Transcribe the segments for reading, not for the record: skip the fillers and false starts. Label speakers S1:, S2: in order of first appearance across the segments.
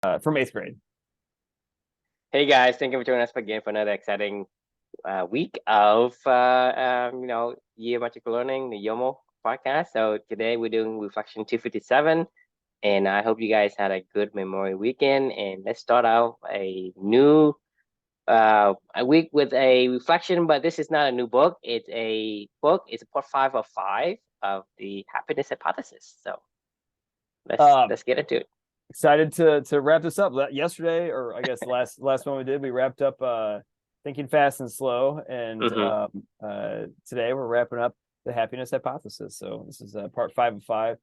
S1: from eighth grade.
S2: Hey guys, thank you for joining us again for another exciting week of year magic learning, the Yoml podcast. So today we're doing reflection 257, and I hope you guys had a good Memorial weekend. And let's start out a week with a reflection, but this is not a new book. It's a book. It's a part 5 of 5 of the happiness hypothesis. So
S1: Um,
S2: let's get into it.
S1: Excited to wrap this up. Yesterday, or I guess last one we did, we wrapped up thinking fast and slow, and
S2: Mm-hmm.
S1: today we're wrapping up the happiness hypothesis. So this is part 5 of 5.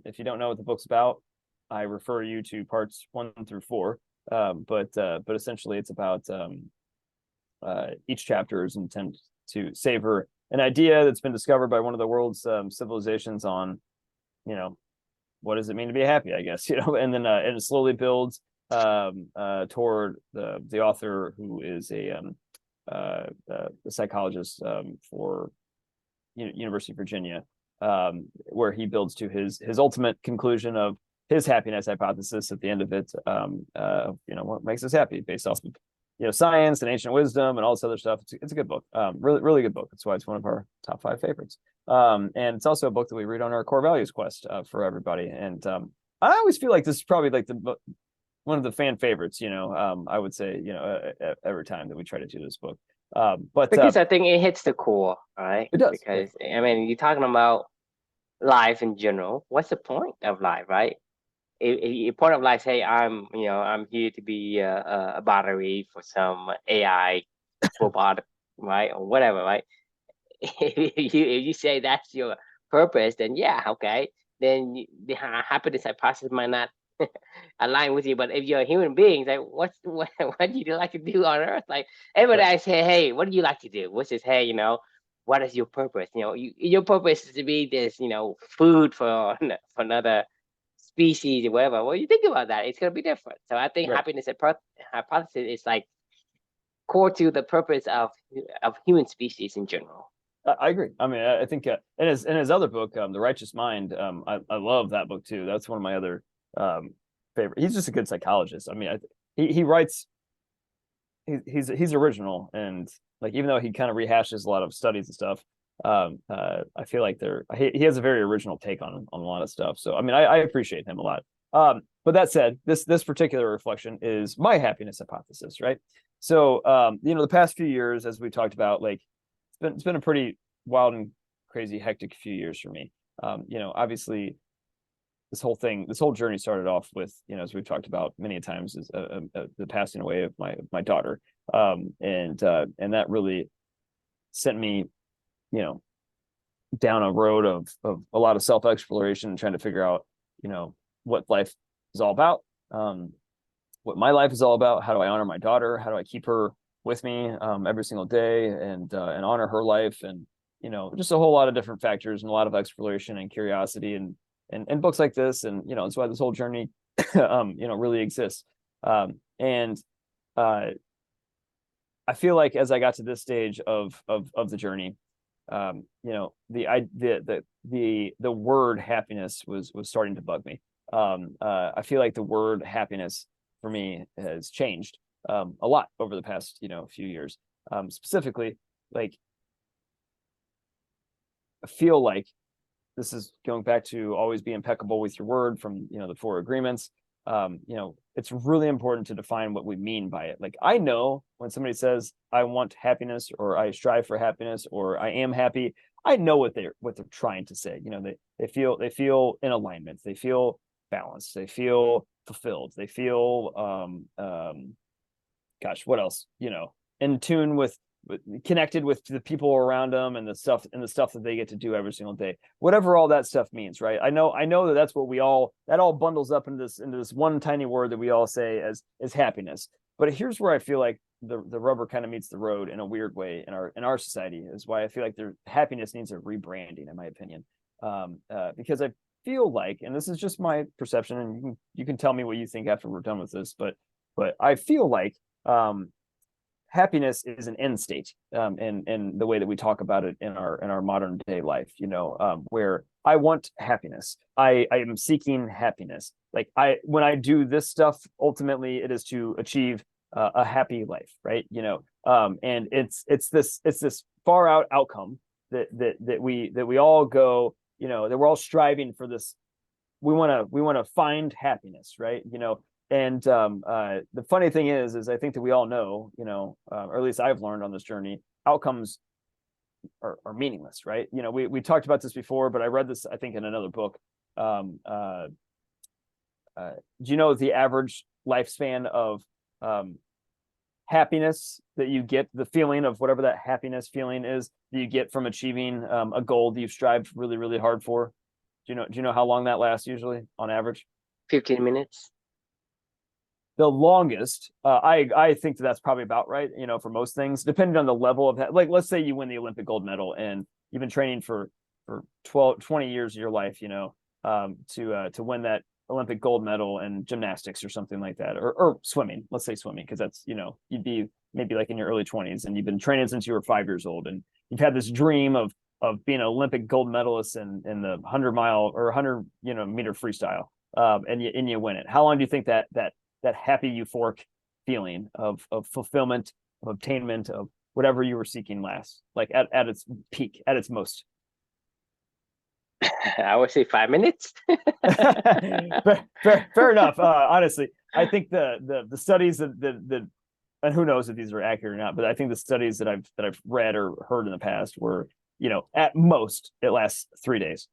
S1: If you don't know what the book's about, I refer you to parts 1 through 4. But essentially, it's about each chapter is intended to savor an idea that's been discovered by one of the world's civilizations on, you know, what does it mean to be happy, I guess, and then and it slowly builds toward the author, who is a psychologist for University of Virginia, where he builds to his ultimate conclusion of his happiness hypothesis at the end of it. What makes us happy based off of science and ancient wisdom and all this other stuff. It's a good book, really good book. That's why it's one of our top 5 favorites. And it's also a book that we read on our core values quest for everybody. And I always feel like this is probably like one of the fan favorites. I would say every time that we try to do this book. But
S2: Because I think it hits the core, right?
S1: It does. Yeah.
S2: Because I mean, you're talking about life in general. What's the point of life, right? If point of life, hey, I'm here to be a battery for some AI robot, right, or whatever, right? If you say that's your purpose, then yeah, okay. Then the happiness hypothesis might not align with you. But if you're a human being, like what do you like to do on Earth? Like everybody,
S1: Right.
S2: I say, hey, what do you like to do? Which is, hey, what is your purpose? Your purpose is to be this, food for another species or whatever. Well, you think about that, it's gonna be different. So I think
S1: Right.
S2: happiness hypothesis is like core to the purpose of human species in general.
S1: I agree. I mean, I think in his other book, The Righteous Mind, I love that book too. That's one of my other favorite. He's just a good psychologist. I mean, he writes. He's original, and like, even though he kind of rehashes a lot of studies and stuff, I feel like he has a very original take on a lot of stuff. So I mean, I appreciate him a lot. But that said, this particular reflection is my happiness hypothesis, right? So the past few years, as we talked about, like it's been a pretty wild and crazy, hectic few years for me. Obviously, this whole journey started off with, as we've talked about many times, is the passing away of my daughter, and that really sent me, you know, down a road of a lot of self exploration and trying to figure out, what life is all about, what my life is all about. How do I honor my daughter? How do I keep her with me every single day, and honor her life, and just a whole lot of different factors and a lot of exploration and curiosity, and books like this, and that's why this whole journey really exists. And I feel like as I got to this stage of the journey, the word happiness was starting to bug me. I feel like the word happiness for me has changed a lot over the past few years. Specifically, like, I feel like this is going back to always be impeccable with your word from the 4 agreements. It's really important to define what we mean by it. Like, I know when somebody says I want happiness, or I strive for happiness, or I am happy, I know what they're trying to say. They feel in alignment, they feel balanced, they feel fulfilled, they feel gosh, what else? In tune with connected with the people around them, and the stuff that they get to do every single day, whatever all that stuff means, right? I know that's what that all bundles up into this one tiny word that we all say as happiness. But here's where I feel like the rubber kind of meets the road in a weird way in our society, is why I feel like their happiness needs a rebranding, in my opinion. Because I feel like, and this is just my perception, and you can tell me what you think after we're done with this, but I feel like happiness is an end state, in the way that we talk about it in our modern day life, where I want happiness. I am seeking happiness. Like when I do this stuff, ultimately it is to achieve a happy life, right? And it's this far out outcome that we all go, that we're all striving for this. We want to find happiness, right? And the funny thing is I think that we all know, or at least I've learned on this journey, outcomes are meaningless, right? We talked about this before, but I read this, I think, in another book. Do you know the average lifespan of happiness that you get, the feeling of whatever that happiness feeling is that you get from achieving a goal that you've strived really, really hard for? Do you know how long that lasts usually on average?
S2: 15 minutes.
S1: The longest, I think that's probably about right, for most things, depending on the level of that. Like, let's say you win the Olympic gold medal and you've been training for 20 years of your life, to win that Olympic gold medal in gymnastics or something like that, or swimming. Let's say swimming, because that's, you'd be maybe like in your early 20s and you've been training since you were 5 years old, and you've had this dream of being an Olympic gold medalist in the 100-mile or 100 meter freestyle, and you win it. How long do you think that happy euphoric feeling of fulfillment, of obtainment, of whatever you were seeking lasts, like at its peak, at its most?
S2: I would say 5 minutes.
S1: Fair enough. Honestly, I think the studies that and who knows if these are accurate or not, but I think the studies that I've read or heard in the past were, at most it lasts 3 days,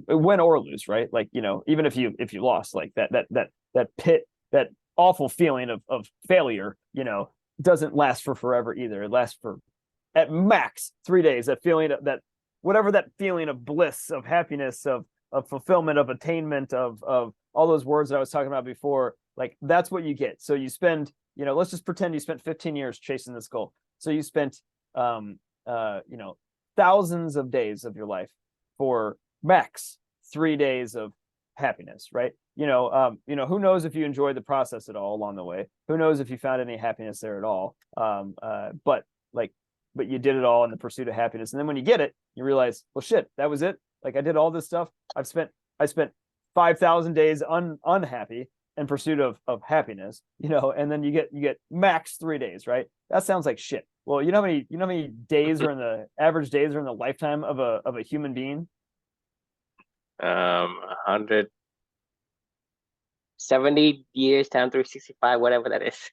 S1: win or lose, right? Like, even if you lost, like that awful feeling of failure, doesn't last for forever either. It lasts for at max 3 days. That feeling, that whatever that feeling of bliss, of happiness, of fulfillment, of attainment, of all those words that I was talking about before, like that's what you get. So you spend, let's just pretend you spent 15 years chasing this goal. So you spent thousands of days of your life for max 3 days of happiness, right? Who knows if you enjoyed the process at all along the way? Who knows if you found any happiness there at all? But you did it all in the pursuit of happiness. And then when you get it, you realize, well, shit, that was it. Like I did all this stuff. I spent 5,000 days unhappy in pursuit of happiness, and then you get max 3 days, right? That sounds like shit. Well, how many days are in the average days are in the lifetime of a human being?
S2: 170 years times 365, whatever that is.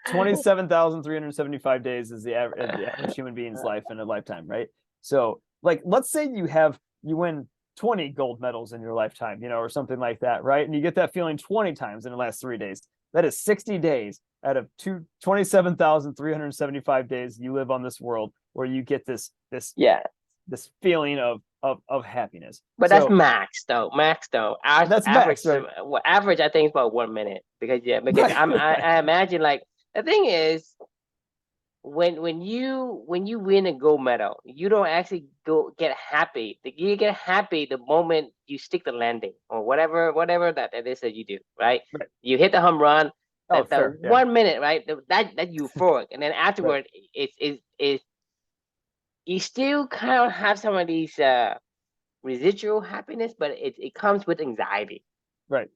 S1: 27,375 days is the average human being's life in a lifetime, right? So, like, let's say you win 20 gold medals in your lifetime, or something like that, right? And you get that feeling 20 times in the last 3 days. That is 60 days out of 27,375 days you live on this world, where you get this feeling of happiness.
S2: But that's max though.
S1: That's
S2: average,
S1: max, right?
S2: Average, I think, is about 1 minute, because I imagine, like, the thing is, when you win a gold medal, you don't actually get happy. You get happy the moment you stick the landing or whatever that is that you do, right? You hit the home run. That 1 minute, right? That euphoric, and then afterward, it's you still kind of have some of these residual happiness, but it comes with anxiety,
S1: right?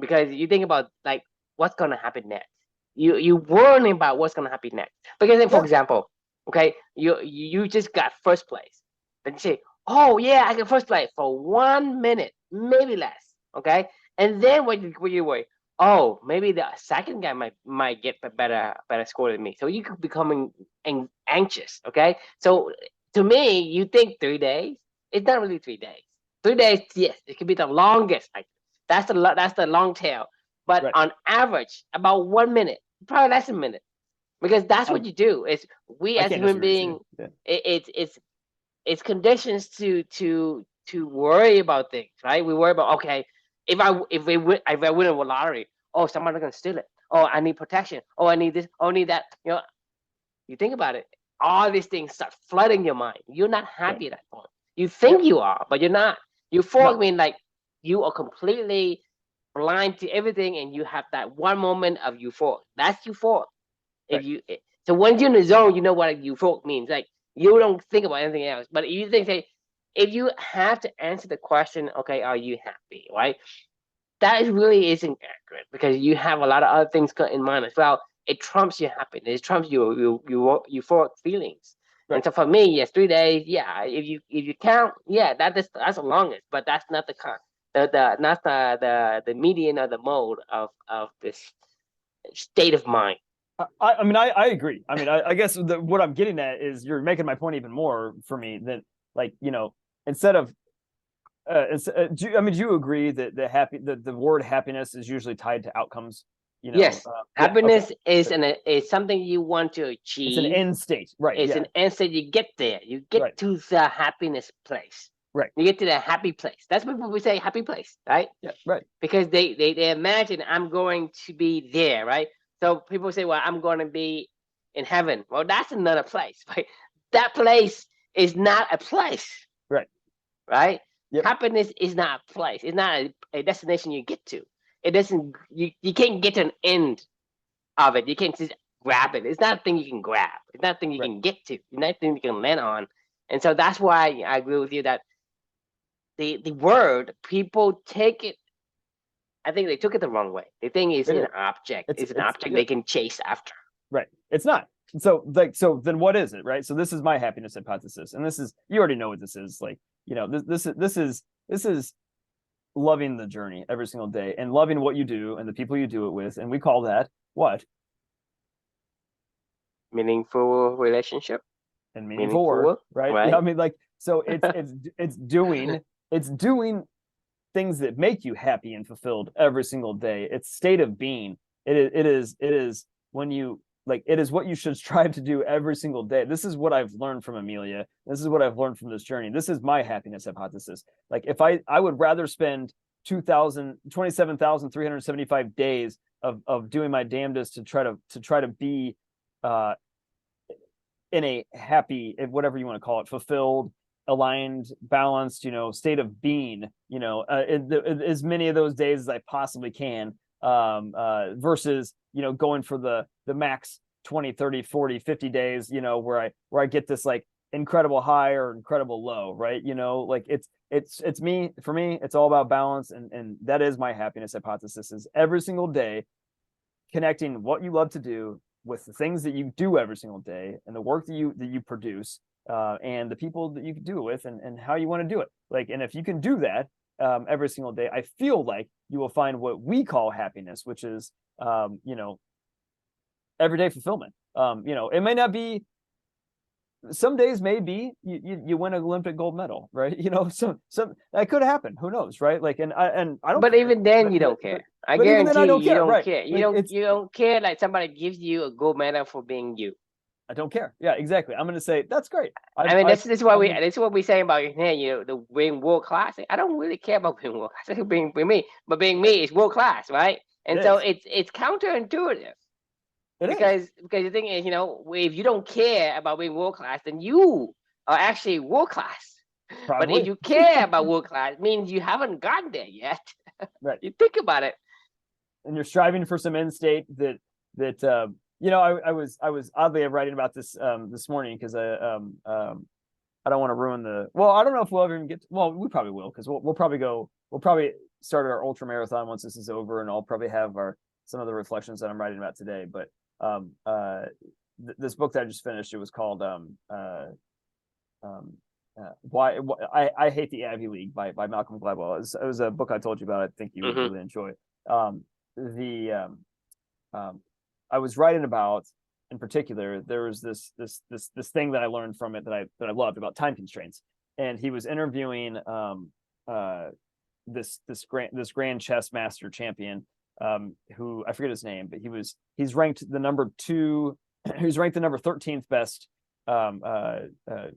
S2: Because you think about, like, what's gonna happen next. You worry about what's gonna happen next. Because then, for example, okay, you just got first place. Then you say, oh yeah, I got first place for 1 minute, maybe less. Okay, and then what you worry? Oh, maybe the second guy might get a better score than me. So you could becoming anxious. Okay, so to me, you think 3 days. It's not really 3 days. 3 days, yes, it could be the longest. Like that's the long tail. But on average, about 1 minute, probably less than a minute, because that's what you do. Is we as human beings, it's conditions to worry about things, right? We worry about, okay, if I win a lottery, oh, somebody's gonna steal it. Oh, I need protection. Oh, I need this. Oh, I need that. You think about it. All these things start flooding your mind. You're not happy at that point. You think you are, but you're not. Euphoric mean like you are completely blind to everything, and you have that one moment of euphoric. That's euphoric. So once you're in the zone, you know what euphoric means. Like you don't think about anything else. But if you think, say, if you have to answer the question, okay, are you happy, right? That really isn't accurate because you have a lot of other things in mind as well. It trumps your happiness. It trumps your euphoric feelings. And
S1: Right.
S2: so for me, yes, 3 days. Yeah, if you count, yeah, that's the longest, but that's not the not the median or the mode of this state of mind.
S1: I mean, I agree. I mean, I guess what I'm getting at is you're making my point even more for me that, like, you know, instead of I mean, do you agree that the word happiness is usually tied to outcomes? You know,
S2: Yes,
S1: yeah, okay,
S2: happiness is something you want to
S1: it's an
S2: achieve.
S1: end state, right?
S2: It's
S1: Yeah,
S2: an instant you get there. You
S1: right,
S2: get to the happiness place.
S1: right,
S2: You get to the happy place. That's what we say, happy place, right?
S1: yeah, right,
S2: Because they imagine I'm going to be there, right? So people say, well, I'm going to be in heaven. Well, that's another place, right? That place is not a place,
S1: right,
S2: right?
S1: yep,
S2: Happiness is not a place. It's not a destination you get to. It doesn't. You can't get to an end of it. You can't just grab it. It's not a thing you can grab. It's not a thing you
S1: right.
S2: can get to. It's not a thing you can land on. And so that's why I agree with you that the word people take it. I think they took it the wrong way. They think it's
S1: It
S2: an
S1: is.
S2: object. It's an
S1: It's
S2: object
S1: yeah,
S2: they can chase after.
S1: right. It's not. So like, so then what is it, right? So this is my happiness hypothesis, and this is, you already know what this is. Like, you know, this is loving the journey every single day and loving what you do and the people you do it with, and we call that what?
S2: Meaningful relationship,
S1: And meaningful
S2: meaningful
S1: work,
S2: work,
S1: right? Yeah, I
S2: right?
S1: mean, like, so it's doing things that make you happy and fulfilled every single day. It's state of being. It is when you, like, it is what you should strive to do every single day. This is what I've learned from Amelia. This is what I've learned from this journey. This is my happiness hypothesis. Like, if I would rather spend 27,375 days of doing my damnedest to try to be uh in a happy, whatever you want to call it, fulfilled, aligned, balanced, you know, state of being, you know, as many of those days as I possibly can, versus, you know, going for the max 20, 30, 40, 50 days, you know, where I get this like incredible high or incredible low, right? You know, like it's me, for me, it's all about balance. And that is my happiness hypothesis, is every single day connecting what you love to do with the things that you do every single day and the work that you produce, and the people that you can do it with, and how you want to do it. Like, and if you can do that every single day, I feel like you will find what we call happiness, which is, you know, everyday fulfillment. You know, it may not be, some days maybe you win an Olympic gold medal, right? You know, some that could happen. Who knows, right? Like, and I don't
S2: But
S1: care,
S2: even then, you don't care. I
S1: but even then I
S2: guarantee
S1: don't
S2: you, you
S1: care,
S2: don't
S1: right?
S2: care.
S1: Like, it's,
S2: You don't care. Like somebody gives you a gold medal for being you.
S1: I don't care. Yeah, exactly. I'm gonna say that's great.
S2: I mean, this is what
S1: I'm
S2: we
S1: gonna,
S2: this is what we say about, hey, you know, the being world class. I don't really care about being world class. Being me, but being
S1: right.
S2: me is world class, right?
S1: It
S2: And so
S1: is.
S2: it's counterintuitive
S1: It is
S2: because the thing is, you know, if you don't care about being world class, then you are actually world class. But if
S1: probably
S2: you care about world class, it means you haven't gotten there yet.
S1: right.
S2: You think about it.
S1: And you're striving for some end state that you know, I was oddly writing about this this morning because I don't want to ruin the, well, I don't know if we'll ever even get to, well, we probably will, because we'll probably start our ultra marathon once this is over, and I'll probably have our some of the reflections that I'm writing about today. But this book that I just finished, it was called um, I Hate the Ivy League by Malcolm Gladwell. It was a book I told you about. I think you would
S2: Hmm.
S1: really enjoy. The I was writing about, in particular, there was this thing that I learned from it that I loved about time constraints. And he was interviewing this grand chess master champion, who I forget his name, but he's ranked the number two. He was ranked the number 13th best um, uh, uh,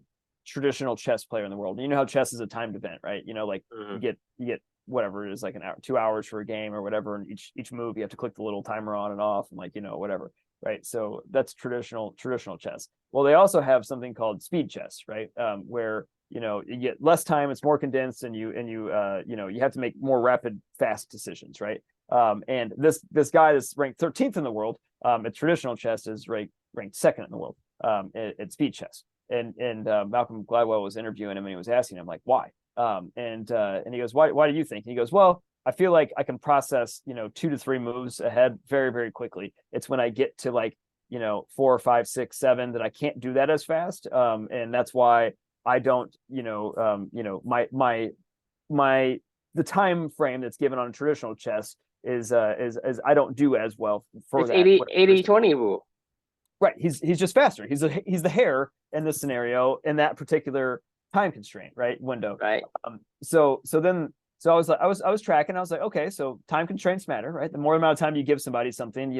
S1: traditional chess player in the world. And you know how chess is a timed event, right? You know, like
S2: Hmm.
S1: you get whatever it is, like an hour, 2 hours for a game or whatever, and each move you have to click the little timer on and off, and, like, you know, whatever, right? So that's traditional chess. Well, they also have something called speed chess, right? Where, you know, you get less time, it's more condensed, and you know, you have to make more rapid, fast decisions, right? And this guy that's ranked 13th in the world at traditional chess is ranked second in the world at speed chess. And Malcolm Gladwell was interviewing him and he was asking him like, why? And he goes, why do you think? And he goes, well, I feel like I can process, 2 to 3 moves ahead very, very quickly. It's when I get to like, 4, 5, 6, 7 that I can't do that as fast. And that's why I don't, the time frame that's given on traditional chess is I don't do as well for
S2: It's
S1: that.
S2: 80-20 rule.
S1: Right. He's just faster. He's the hare in this scenario in that particular time constraint, right? Window.
S2: Right.
S1: So I was like, I was tracking. I was like, okay, so time constraints matter, right? The more amount of time you give somebody something,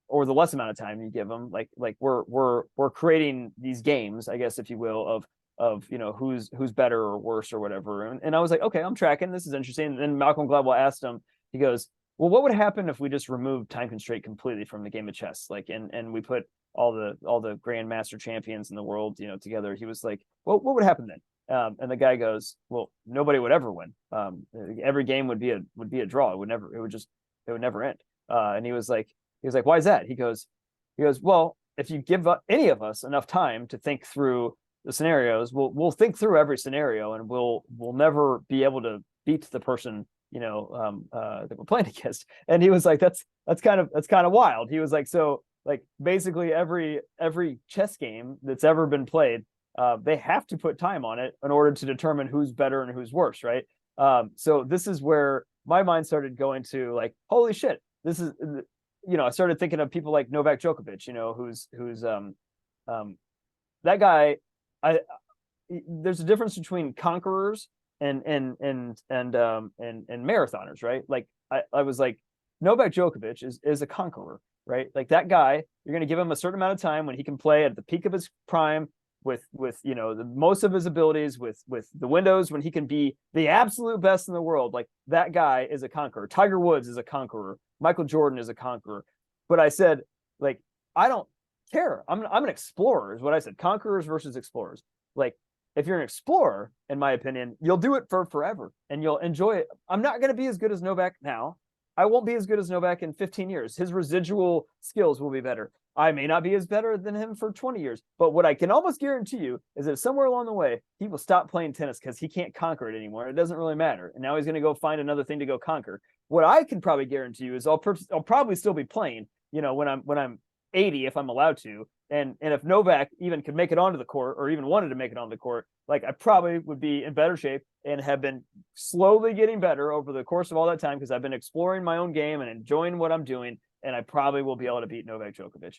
S1: or the less amount of time you give them, like we're creating these games, I guess, if you will, of who's better or worse or whatever. And I was like, okay, I'm tracking. This is interesting. And then Malcolm Gladwell asked him, he goes, well, what would happen if we just removed time constraint completely from the game of chess? Like, and we put all the grandmaster champions in the world, together. He was like, well, what would happen then? And the guy goes, well, nobody would ever win. Every game would be a draw. It would never end. And he was like, why is that? He goes, well, if you give any of us enough time to think through the scenarios, we'll think through every scenario, and we'll never be able to beat the person that we're playing against. And he was like, that's kind of wild. He was like, so like basically every chess game that's ever been played, they have to put time on it in order to determine who's better and who's worse, right? So this is where my mind started going to like, holy shit, this is, I started thinking of people like Novak Djokovic, who's that guy. There's a difference between conquerors and marathoners, right? Like I was like, Novak Djokovic is a conqueror, right? Like that guy, you're going to give him a certain amount of time when he can play at the peak of his prime with the most of his abilities, with the windows when he can be the absolute best in the world. Like that guy is a conqueror. Tiger Woods is a conqueror. Michael Jordan is a conqueror. But I said, like, I don't care. I'm an explorer, is what I said. Conquerors versus explorers. Like, if you're an explorer, in my opinion, you'll do it for forever and you'll enjoy it. I'm not going to be as good as Novak now. I won't be as good as Novak in 15 years. His residual skills will be better. I may not be as better than him for 20 years, but what I can almost guarantee you is that somewhere along the way, he will stop playing tennis because he can't conquer it anymore. It doesn't really matter. And now he's going to go find another thing to go conquer. What I can probably guarantee you is I'll probably still be playing, when I'm 80, if I'm allowed to. And if Novak even could make it onto the court, or even wanted to make it onto the court, like I probably would be in better shape and have been slowly getting better over the course of all that time because I've been exploring my own game and enjoying what I'm doing. And I probably will be able to beat Novak Djokovic.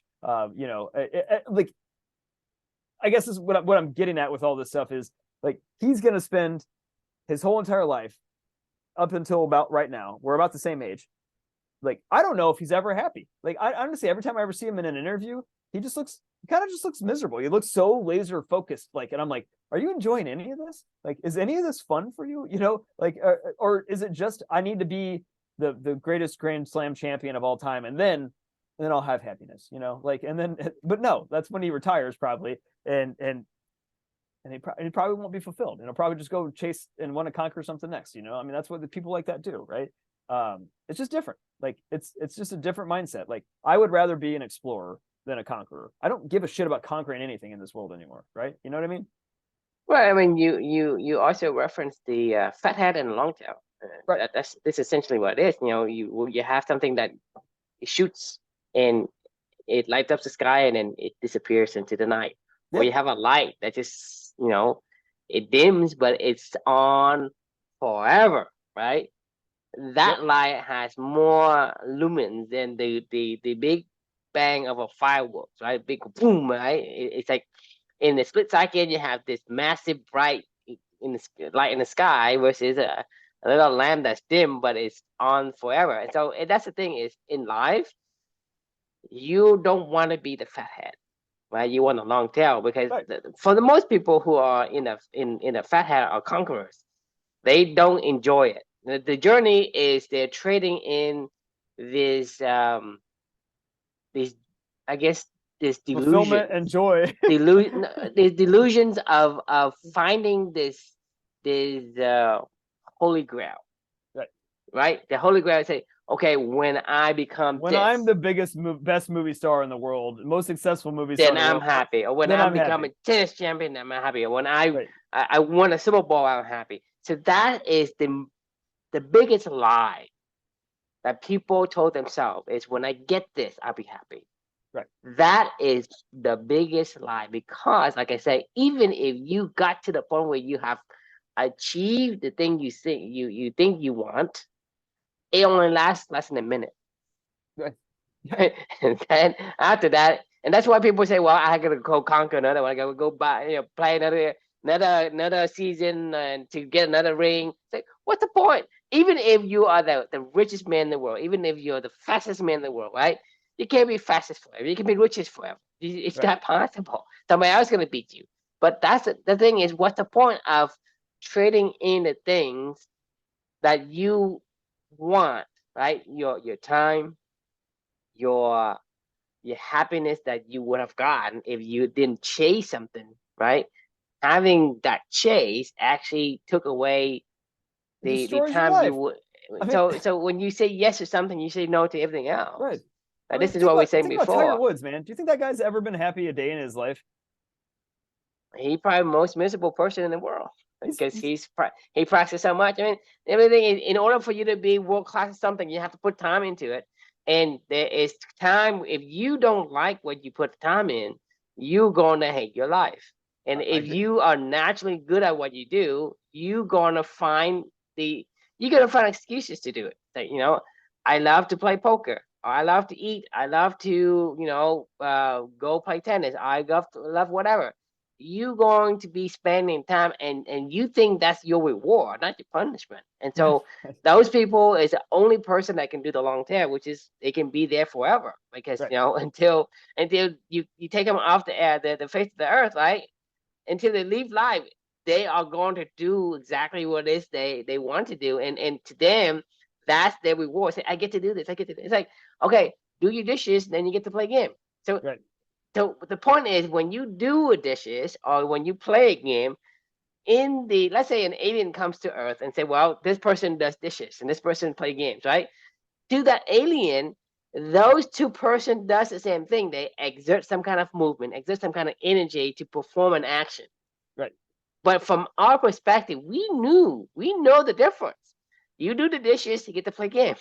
S1: Like, I guess this is what I'm getting at with all this stuff is like he's going to spend his whole entire life up until about right now. We're about the same age. Like, I don't know if he's ever happy. Like, I honestly, every time I ever see him in an interview, he kind of just looks miserable. He looks so laser focused. Like, and I'm like, are you enjoying any of this? Like, is any of this fun for you? Like, or is it just, I need to be the greatest Grand Slam champion of all time. And then I'll have happiness, like, and then, but no, that's when he retires probably. And he probably won't be fulfilled. And he'll probably just go chase and want to conquer something next, I mean, that's what the people like that do. Right. It's just different. Like it's just a different mindset. Like I would rather be an explorer than a conqueror. I don't give a shit about conquering anything in this world anymore. Right. You know what I mean?
S2: Well, I mean, you also referenced the fat head and long tail.
S1: Right.
S2: That's essentially what it is. You have something that shoots and it lights up the sky and then it disappears into the night.
S1: Yeah.
S2: Or you have a light that just it dims but it's on forever, right? That light has more lumens than the big bang of a fireworks, right? Big boom, right? It's like in the split second you have this massive bright light in the sky versus a little lamp that's dim but it's on forever. And so that's the thing is in life, you don't want to be the fat head, right? You want a long tail because for the most people who are in a fat head are conquerors, they don't enjoy it. The journey is they're trading in this I guess this delusion,
S1: fulfillment and joy.
S2: these delusions of finding this holy grail. Right? The holy grail say, okay, when I become
S1: When I'm
S2: this,
S1: the best movie star in the world, most successful movie star in
S2: then
S1: the
S2: I'm
S1: world,
S2: happy. Or when
S1: then
S2: I
S1: I'm
S2: become a
S1: happy.
S2: tennis champion, I'm happy. Or when I
S1: Right.
S2: I won a Super Bowl, I'm happy. So that is the biggest lie that people told themselves is when I get this, I'll be happy.
S1: Right.
S2: That is the biggest lie because, like I said, even if you got to the point where you have achieved the thing you think you want, it only lasts less than a minute.
S1: Right. Yeah.
S2: And then after that, and that's why people say, "Well, I gotta go conquer another one. I gotta go buy, play another season and to get another ring." It's like, what's the point? Even if you are the richest man in the world, even if you're the fastest man in the world, right? You can't be fastest forever. You can be richest forever. It's
S1: Right.
S2: not possible. Somebody else is gonna beat you. But that's the thing is, what's the point of trading in the things that you want, right? Your time, your your happiness that you would have gotten if you didn't chase something, right? Having that chase actually took away
S1: It
S2: the
S1: destroys your
S2: time you
S1: life.
S2: would.
S1: I mean,
S2: So when you say yes to something, you say no to everything
S1: right.
S2: else.
S1: I mean,
S2: This is what we were saying
S1: think about Tiger
S2: before.
S1: Woods, man. Do you think that guy's ever been happy a day in his life?
S2: He probably the most miserable person in the world because
S1: He's
S2: he practices so much. I mean, everything in order for you to be world class at something, you have to put time into it. And there is time. If you don't like what you put time in, you're gonna hate your life. And
S1: I
S2: if
S1: agree.
S2: you are naturally good at what you do, you're gonna find excuses to do it. Like, I love to play poker. Or I love to eat. I love to, go play tennis. I love whatever. You going to be spending time, and you think that's your reward, not your punishment. And
S1: Right.
S2: so those people is the only person that can do the long term, which is they can be there forever because
S1: Right.
S2: until you take them off the face of the earth, right? Until they leave life, they are going to do exactly what it is they want to do, and to them, that's their reward. Say, I get to do this. I get to do this. It's like, okay, do your dishes, then you get to play a game. So
S1: Right.
S2: so the point is, when you do a dishes or when you play a game, let's say an alien comes to Earth and say, well, this person does dishes and this person play games, right? To that alien, those two person does the same thing. They exert some kind of movement, exert some kind of energy to perform an action.
S1: Right.
S2: But from our perspective, we know the difference. You do the dishes, you get to play game.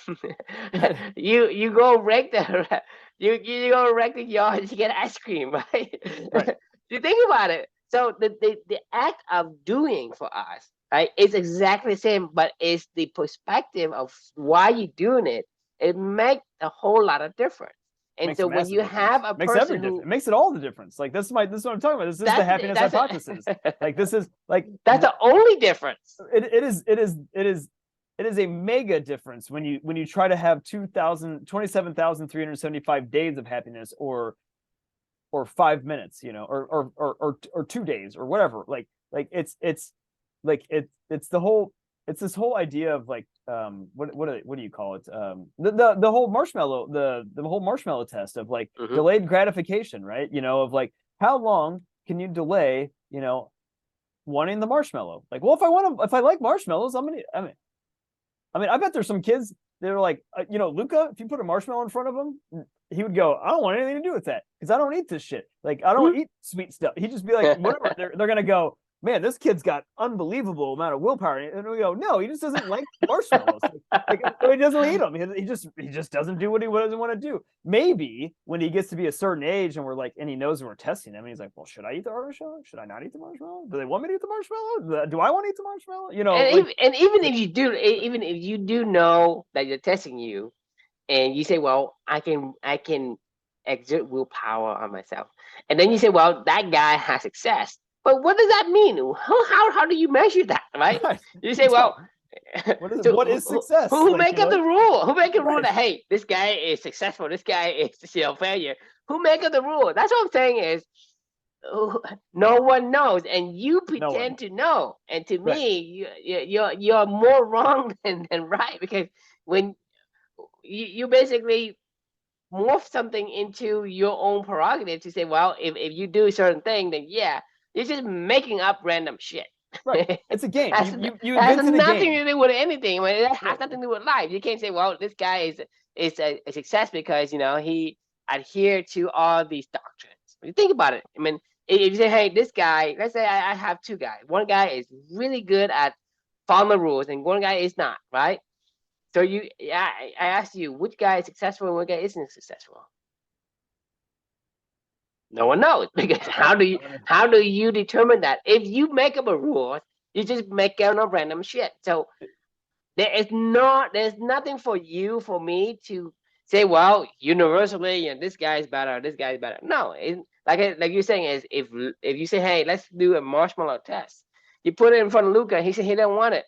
S2: you go rake the you go rake the yard, you get ice cream, right?
S1: Right.
S2: You think about it. So the act of doing for us, right, is exactly the same, but it's the perspective of why you're doing it. It makes a whole lot of difference. And
S1: Makes a
S2: so when
S1: massive
S2: you have
S1: difference.
S2: a
S1: Makes every
S2: person
S1: difference.
S2: who
S1: It makes it all the difference. Like this is what I'm talking about. This is the
S2: that's
S1: happiness
S2: that's
S1: hypothesis. Like this is like
S2: that's the only difference.
S1: it is a mega difference when you try to have 27,375 days of happiness or 5 minutes, or 2 days or whatever. Like it's like it's the whole it's this whole idea of like what do you call it? The whole marshmallow test of like
S2: Mm-hmm.
S1: delayed gratification, right? Of like how long can you delay, wanting the marshmallow? Like, well, if I like marshmallows, I bet there's some kids that are like, Luca, if you put a marshmallow in front of him, he would go, I don't want anything to do with that because I don't eat this shit. Like, I don't eat sweet stuff. He'd just be like, whatever. They're going to go, man, this kid's got unbelievable amount of willpower. And we go, no, he just doesn't like marshmallows. Like he doesn't eat them. He just doesn't do what he doesn't want to do. Maybe when he gets to be a certain age and and he knows we're testing him, and he's like, well, should I eat the marshmallow? Should I not eat the marshmallow? Do they want me to eat the marshmallow? Do I want to eat the marshmallow?
S2: And even if you do know that you're testing you, and you say, well, I can exert willpower on myself, and then you say, well, that guy has success. But what does that mean? How do you measure that, right?
S1: right.
S2: You
S1: You
S2: say,
S1: don't.
S2: well,
S1: What
S2: so
S1: is success?
S2: who make up the rule? Who make a rule
S1: Right.
S2: that, hey, this guy is successful, this guy is failure? Who make up the rule? That's what I'm saying is, no one knows, and you
S1: No one.
S2: pretend to know. And to
S1: Right.
S2: me, you're more wrong than right, because when you basically morph something into your own prerogative to say, well, if you do a certain thing, then yeah, you're just making up random shit.
S1: Right. It's a game.
S2: Has,
S1: You
S2: has
S1: invented a
S2: nothing
S1: game.
S2: to do with anything. I mean, it has
S1: Right.
S2: nothing to do with life. You can't say, well, this guy is a success because he adhered to all these doctrines. When you think about it, I mean, if you say, hey, this guy, let's say I have two guys. One guy is really good at following the rules, and one guy is not, right? So I asked you, which guy is successful and which guy isn't successful? No one knows because
S1: Right.
S2: how do you determine that? If you make up a rule, you just make up no random shit. So there's nothing for me to say, well, universally, this guy is better, this guy is better. No, like you're saying is if you say, hey, let's do a marshmallow test, you put it in front of Luca, he said he didn't want it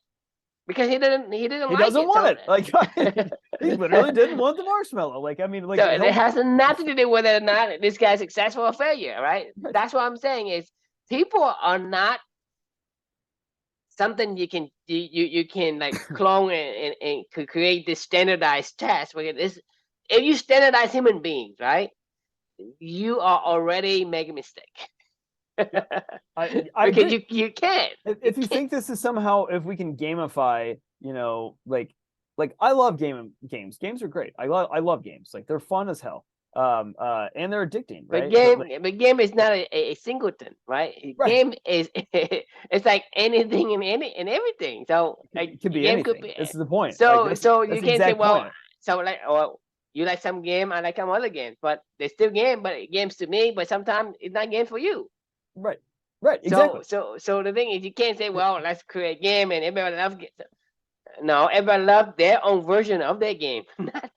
S2: because he didn't
S1: He
S2: like
S1: doesn't
S2: it.
S1: want
S2: So
S1: it. Like he literally didn't want the marshmallow. Like I mean, like
S2: so it has nothing to do with whether or not this guy's successful or failure, right? That's what I'm saying is people are not something you can like clone and could create this standardized test. Where this, if you standardize human beings, right, you are already making a mistake.
S1: I
S2: Because
S1: agree.
S2: you can't.
S1: If you
S2: can't.
S1: think this is somehow, if we can gamify, like I love games. Games are great. I love games. Like they're fun as hell. And they're addicting,
S2: But
S1: right? But like,
S2: game is not a singleton, right?
S1: right,
S2: Game is it's like anything and everything. So like
S1: it could be
S2: game could
S1: anything.
S2: be
S1: This is the point. Like
S2: so
S1: that's
S2: you
S1: the
S2: can't say,
S1: exact
S2: well,
S1: point.
S2: so like, oh, you like some game, I like some other games, but they're still game, but games to me, but sometimes it's not game for you.
S1: Right, right,
S2: So
S1: exactly.
S2: so the thing is, you can't say, well, let's create a game and everybody loves it. No, everybody loves their own version of their game. Not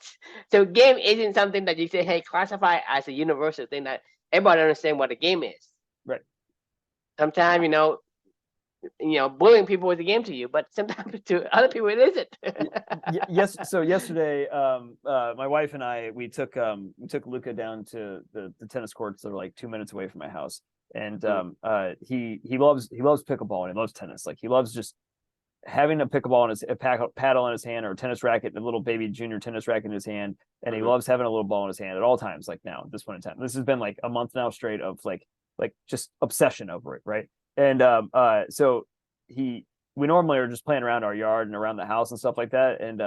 S2: so game isn't something that you say, hey, classify as a universal thing that everybody understand what a game is.
S1: Right.
S2: Sometimes bullying people is a game to you, but sometimes to other people it isn't.
S1: Yes. So yesterday, my wife and I we took Luca down to the tennis courts that are like 2 minutes away from my house, and he loves pickleball and he loves tennis. Like he loves just having a pickleball in his paddle in his hand or a tennis racket, a little baby junior tennis racket in his hand, and he loves having a little ball in his hand at all times. Like now, at this point in time, this has been like a month now straight of like just obsession over it, right? And so we normally are just playing around our yard and around the house and stuff like that. And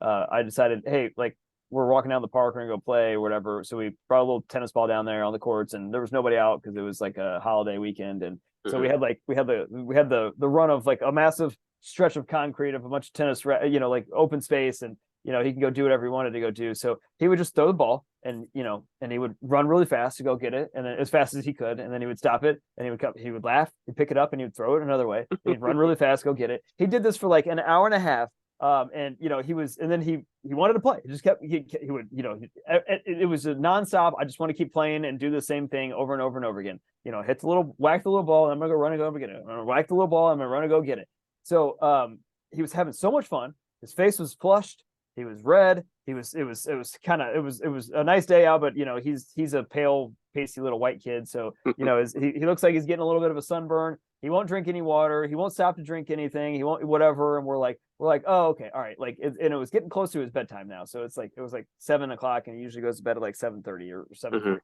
S1: I decided, hey, like we're walking down the park, we're gonna go play or whatever. So we brought a little tennis ball down there on the courts, and there was nobody out because it was like a holiday weekend. And so we had the run of like a massive stretch of concrete of a bunch of tennis, like open space, and he can go do whatever he wanted to go do. So he would just throw the ball, and and he would run really fast to go get it, and then as fast as he could, and then he would stop it, and he would laugh, he'd pick it up, and he would throw it another way. He'd run really fast, go get it. He did this for like an hour and a half. And then he wanted to play. He just kept he would it was a nonstop. I just want to keep playing and do the same thing over and over and over again. Whack the little ball, and I'm gonna go run and go get it. I'm gonna whack the little ball, I'm gonna run and go get it. So he was having so much fun. His face was flushed. He was red. It was a nice day out, but he's a pale, pasty little white kid. So he looks like he's getting a little bit of a sunburn. He won't drink any water. He won't stop to drink anything. He won't whatever. And we're like, oh, okay, all right. Like, and it was getting close to his bedtime now. So it was like 7 o'clock, and he usually goes to bed at like 7:30 or 7:40.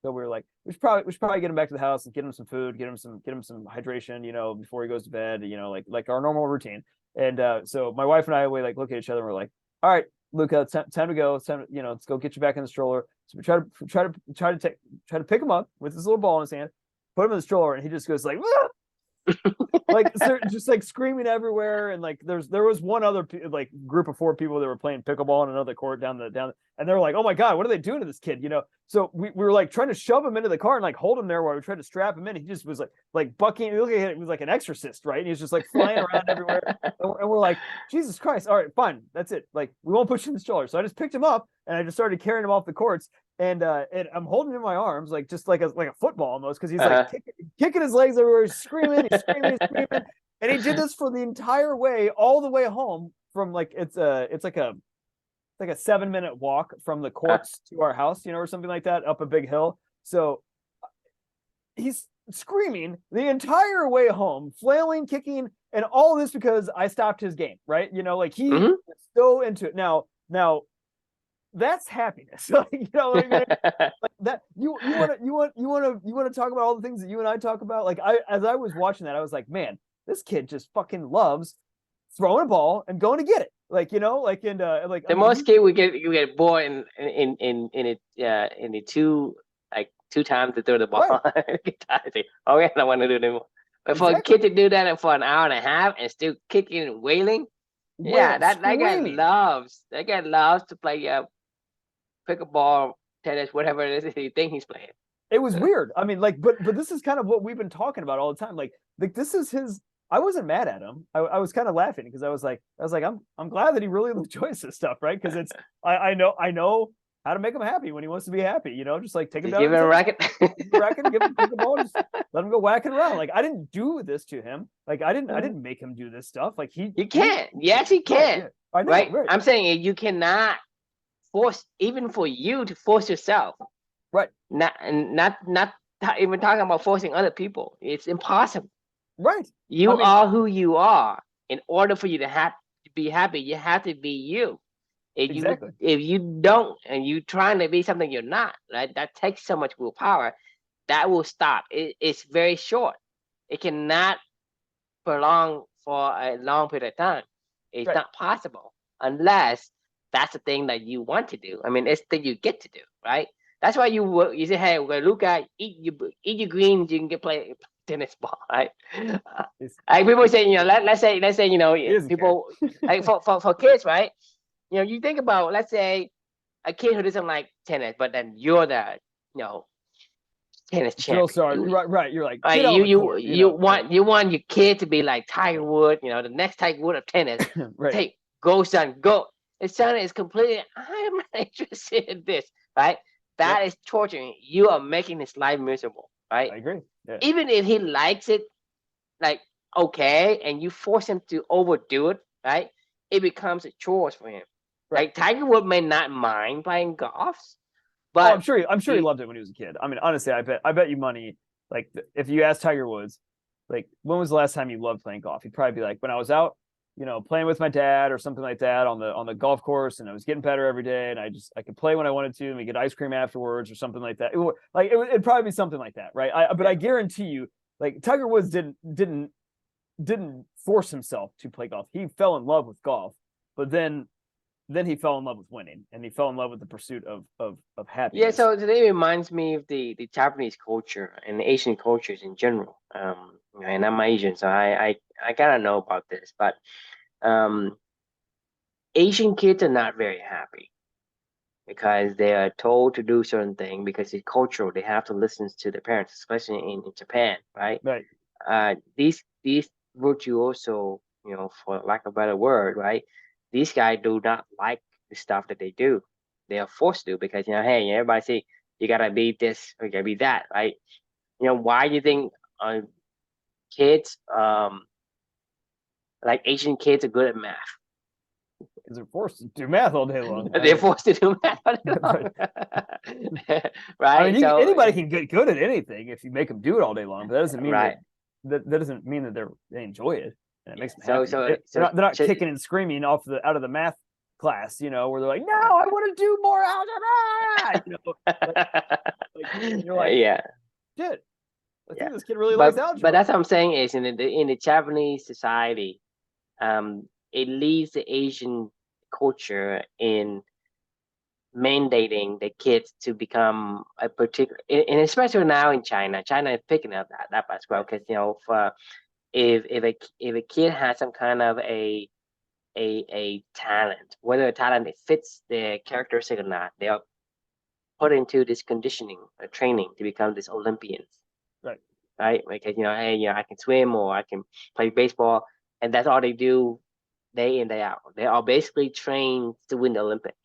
S1: So we were like, we should probably get him back to the house and get him some food, get him some hydration, before he goes to bed, like our normal routine. And so my wife and I, we like look at each other and we're like, all right, Luca, it's time to go. It's time, let's go get you back in the stroller. So we try to pick him up with his little ball in his hand, put him in the stroller, and he just goes like, "Ah!" Like just like screaming everywhere. And like there was one other like group of 4 people that were playing pickleball in another court down, and they were like, oh my god, what are they doing to this kid? So we were like trying to shove him into the car and like hold him there while we tried to strap him in. He just was like bucking, looking at it, he was like an exorcist, right? And he was just like flying around everywhere. And we're like, Jesus Christ, all right, fine, that's it, like we won't push him in the stroller. So I just picked him up and I just started carrying him off the courts. And I'm holding him in my arms, like just like a football almost, because he's like kicking his legs everywhere, he's screaming, and he did this for the entire way, all the way home from like it's like a 7-minute walk from the courts to our house, or something like that, up a big hill. So he's screaming the entire way home, flailing, kicking, and all this because I stopped his game, right? Like he was so into it. Now that's happiness. Like, what I mean? Like that you want to talk about all the things that you and I talk about. Like as I was watching that, I was like, man, this kid just fucking loves throwing a ball and going to get it. Like, you know, like, and like
S2: The most kid you get bored in the two times to throw the ball.
S1: Right.
S2: Get tired and say, okay, I don't want to do it anymore. But for a kid to do that for an hour and a half and still kicking and wailing, yeah, that guy loves to play pickleball, tennis, whatever it is he think he's playing.
S1: It was weird. I mean, like, but this is kind of what we've been talking about all the time. Like this is his. I wasn't mad at him. I was kind of laughing because I was like, I'm glad that he really enjoys this stuff, right? Because it's I know how to make him happy when he wants to be happy. You know, just like take him down,
S2: give him a racket,
S1: give him a ball, just let him go whacking around. Like I didn't do this to him. Like I didn't make him do this stuff. Like you
S2: can't. Yes, he can.
S1: Yeah, I know,
S2: right? I'm saying you cannot force, even for you to force yourself.
S1: Right.
S2: Not even talking about forcing other people. It's impossible.
S1: Right.
S2: You are who you are. In order for you to be happy, you have to be you. If you don't, and you trying to be something you're not, right? That takes so much willpower. That will stop. It's very short. It cannot prolong for a long period of time. It's not possible unless that's the thing that you want to do. I mean, it's the thing you get to do, right? That's why you say, hey, well, Luca, eat your greens, you can get play tennis ball, right? Like people say, you know, let's say, you know, people like for kids, right? You know, you think about, let's say, a kid who doesn't like tennis, but then you're the, you know, tennis champion.
S1: Right. You're like,
S2: you want your kid to be like Tiger Woods, you know, the next Tiger Woods of tennis.
S1: Right.
S2: Hey, go son, go. His son is completely, I'm not interested in this, right? That is torturing. You are making his life miserable, right?
S1: I agree. Yeah.
S2: Even if he likes it, like, okay, and you force him to overdo it, right? It becomes a chore for him. Right. Like Tiger Woods may not mind playing golf, but
S1: I'm sure he loved it when he was a kid. I mean, honestly, I bet you money, like if you ask Tiger Woods, like, when was the last time you loved playing golf? He'd probably be like, when I was out, you know, playing with my dad or something like that on the golf course, and I was getting better every day, and I could play when I wanted to, and we get ice cream afterwards or something like that. It'd probably be something like that, right? But I guarantee you, like, Tiger Woods didn't force himself to play golf. He fell in love with golf, but then he fell in love with winning, and he fell in love with the pursuit of happiness.
S2: Yeah, so today reminds me of the Japanese culture and the Asian cultures in general. And I'm Asian, so I gotta know about this, but Asian kids are not very happy because they are told to do certain things because it's cultural. They have to listen to their parents, especially in Japan, right?
S1: Right.
S2: These virtuoso, you know, for lack of a better word, right? These guys do not like the stuff that they do. They are forced to because, you know, hey, everybody say you gotta be this or you gotta be that, right? You know, why do you think kids, like Asian kids, are good at math?
S1: Because they're forced to do math all day long.
S2: They're forced to do math all day long. Right.
S1: I mean, anybody can get good at anything if you make them do it all day long, but that doesn't mean that doesn't mean that they enjoy it and it makes them happy. They're not kicking and screaming out of the math class, you know, where they're like, no, I want to do more algebra. You know, you're like,
S2: yeah,
S1: shit. I think this kid really likes algebra.
S2: But that's what I'm saying is in the Japanese society, it leads the Asian culture in mandating the kids to become a particular, and especially now in China. China is picking up that as well, because, you know, if a kid has some kind of a talent, whether a talent fits their characteristic or not, they are put into this conditioning or training to become these Olympians. Right, because, you know, hey, you know, I can swim or I can play baseball, and that's all they do day in, day out. They are basically trained to win the Olympics.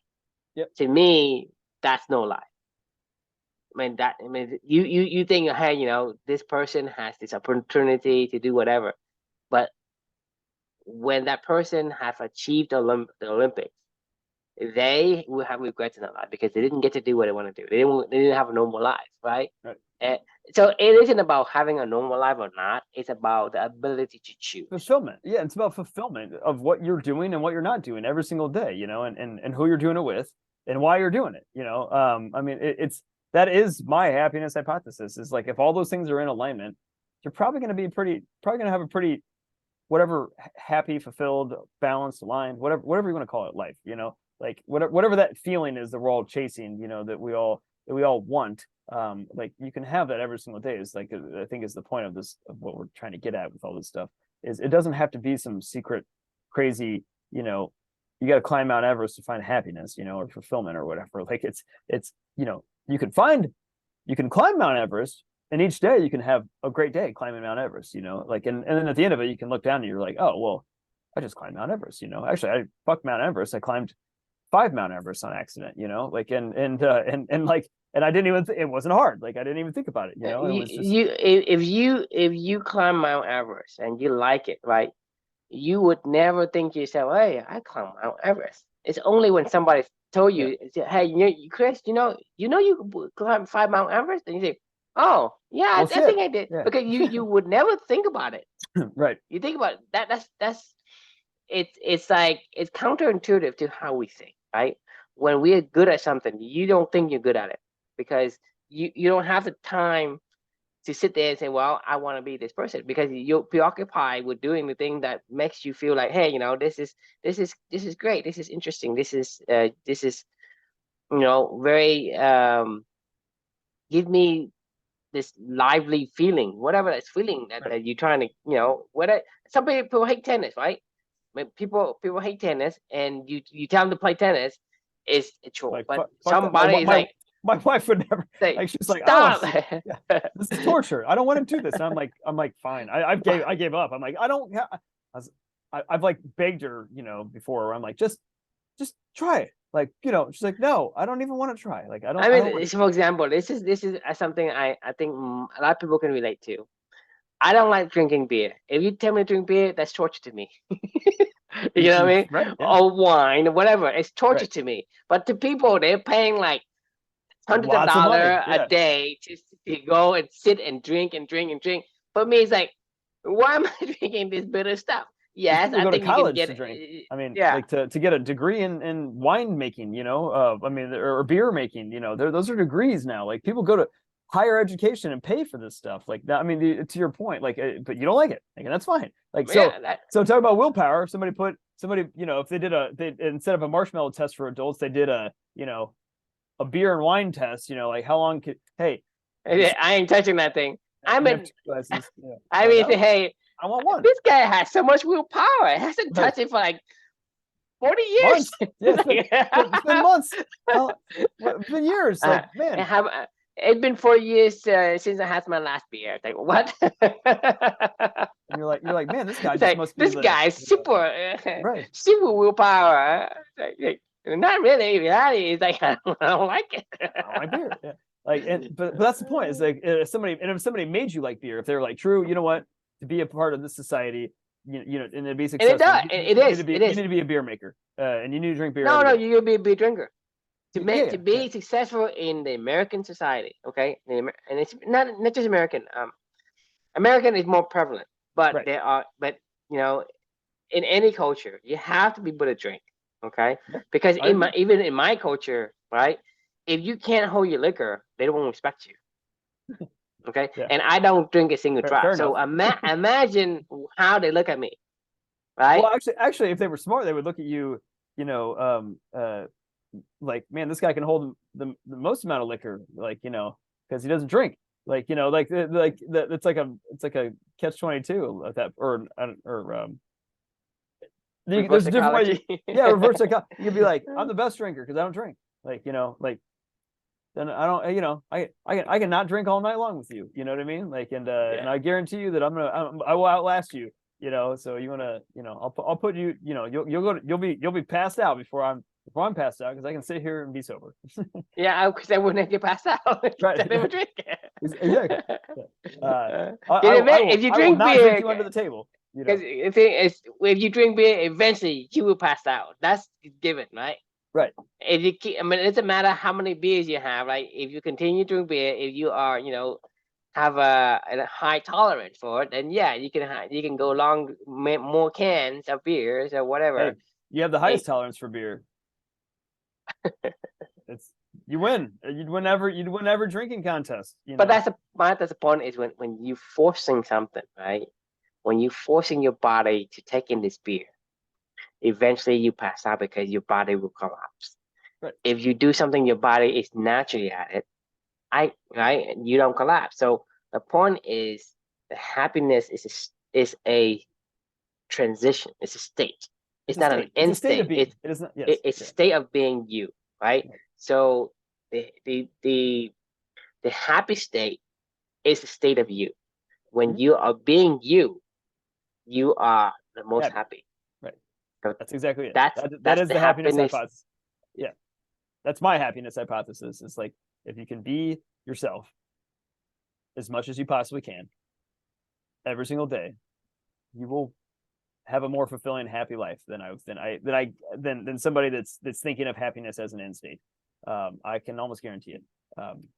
S1: Yep.
S2: To me, that's no lie. I mean, you think, hey, you know, this person has this opportunity to do whatever, but when that person have achieved the Olympics, they will have regrets in their life because they didn't get to do what they want to do. They didn't have a normal life, right? And so it isn't about having a normal life or not. It's about the ability to choose.
S1: Fulfillment. Yeah, it's about fulfillment of what you're doing and what you're not doing every single day, you know, and who you're doing it with and why you're doing it, you know. I mean, that is my happiness hypothesis, is like, if all those things are in alignment, you're probably going to have a pretty whatever happy, fulfilled, balanced, aligned, whatever you want to call it, life, like whatever that feeling is that we're all chasing, that we all want. Like you can have that every single day. Is like I think is the point of this, of what we're trying to get at with all this stuff, is it doesn't have to be some secret, crazy, you got to climb Mount Everest to find happiness, or fulfillment or whatever. Like it's you can climb Mount Everest, and each day you can have a great day climbing Mount Everest, like, and then at the end of it, you can look down and you're like, oh, well, I just climbed Mount Everest, actually, I fucked Mount Everest. I climbed 5 Mount Everest on accident, like, and like, and I didn't even, it wasn't hard. Like, I didn't even think about it, it was just,
S2: if you climb Mount Everest and you like it, right? You would never think to yourself, hey, I climbed Mount Everest. It's only when somebody told you, hey, Chris, you climb 5 Mount Everest, and you say, oh yeah,
S1: well,
S2: I think I did,
S1: yeah.
S2: because you would never think about it.
S1: Right.
S2: You think about it, that's it's like it's counterintuitive to how we think, right? When we're good at something, you don't think you're good at it because you don't have the time to sit there and say, well, I want to be this person, because you're preoccupied with doing the thing that makes you feel like, hey, this is great, this is interesting, this is very give me this lively feeling, whatever that's feeling that you're trying to, whether some people hate tennis, right? People hate tennis, and you tell them to play tennis, it's a chore.
S1: Like,
S2: but
S1: somebody
S2: is like,
S1: my wife would never, like, she's like,
S2: stop.
S1: oh, yeah, this is torture. I don't want to do this. And I'm like, fine. I gave up. I'm like, I don't have, I've like begged her, before, where I'm like, just try it. Like, she's like, no, I don't even want to try. Like, I mean,
S2: for example, this is something I think a lot of people can relate to. I don't like drinking beer. If you tell me to drink beer, that's torture to me. You know what I mean?
S1: Right, yeah.
S2: Or wine, or whatever. It's torture to me. But to people, they're paying like hundreds of dollars a day to go and sit and drink and drink and drink. For me, it's like, why am I drinking this bitter stuff? Yes, I think you can get
S1: to drink. I mean,
S2: yeah,
S1: like to get a degree in wine making, I mean, or beer making, those are degrees now. Like, people go to higher education and pay for this stuff. Like that, I mean, to your point, like, but you don't like it, like, and that's fine. Like, so talk about willpower. If somebody, if they instead of a marshmallow test for adults, they did a beer and wine test, like, how long could, hey,
S2: I ain't touching that thing. I mean, hey,
S1: I want one.
S2: This guy has so much willpower. It hasn't touched it for like 40 years.
S1: Yeah, it's been months. It's been years. Like, man.
S2: It's been 4 years since I had my last beer. Like, what?
S1: And you're like, man, this guy just must be
S2: this guy is super, super willpower. Not really. Reality is like, I don't like it.
S1: I like beer. Yeah. Like, but that's the point. Is like, if somebody made you like beer, if they're like, Drew, you know what, to be a part of this society, and to be successful,
S2: it is.
S1: You need to be a beer maker, and you need to drink beer.
S2: No, you need to be a beer drinker. To be successful in the American society, okay, and it's not just American. American is more prevalent, but there are, in any culture, you have to be able to drink, okay? Because even in my culture, right, if you can't hold your liquor, they don't respect you. Okay, and I don't drink a single drop. So imagine how they look at me, right?
S1: Well, actually, if they were smart, they would look at you, like, man, this guy can hold the most amount of liquor, like, because he doesn't drink, like, it's like a catch-22 at that, or there's a different way. Yeah, reverse psychology. You could be like, I'm the best drinker because I don't drink, like, like, then I don't, I can not drink all night long with you. You know what I mean? Like, and I guarantee you that I will outlast you. So you want to, I'll put you, you'll be passed out before I'm passed out, because I can sit here and be sober.
S2: Yeah, because I wouldn't get passed out.
S1: Right.
S2: I never drink.
S1: Exactly.
S2: If you drink beer,
S1: drink you under the table.
S2: Because the thing is, if you drink beer, eventually you will pass out. That's given, right?
S1: Right.
S2: If you keep, it doesn't matter how many beers you have. Like, if you continue to drink beer, if you are, have a high tolerance for it, then yeah, you can go long, more cans of beers or whatever.
S1: Hey, you have the highest tolerance for beer. You win. You'd win every drinking contest.
S2: But that's the point, is when you're forcing something, right? when you're forcing your body to take in this beer, eventually you pass out because your body will collapse.
S1: Right.
S2: If you do something your body is naturally at it, right, you don't collapse. So the point is, the happiness is a transition. It's a state.
S1: It's
S2: It's
S1: a
S2: not an
S1: state. It's a
S2: end
S1: state of
S2: state.
S1: being. It is not. Yes.
S2: It's a
S1: Yeah.
S2: state of being you, right?
S1: Right.
S2: So the happy state is a state of you. When
S1: Mhm.
S2: you are being you, you are the most happy.
S1: Right.
S2: So
S1: That's exactly it.
S2: that's
S1: That
S2: that's
S1: is
S2: the
S1: the happiness
S2: happiness.
S1: hypothesis. Yeah. That's my happiness hypothesis. It's like, if you can be yourself as much as you possibly can every single day, you will have a more fulfilling, happy life than somebody that's thinking of happiness as an end state. I can almost guarantee it.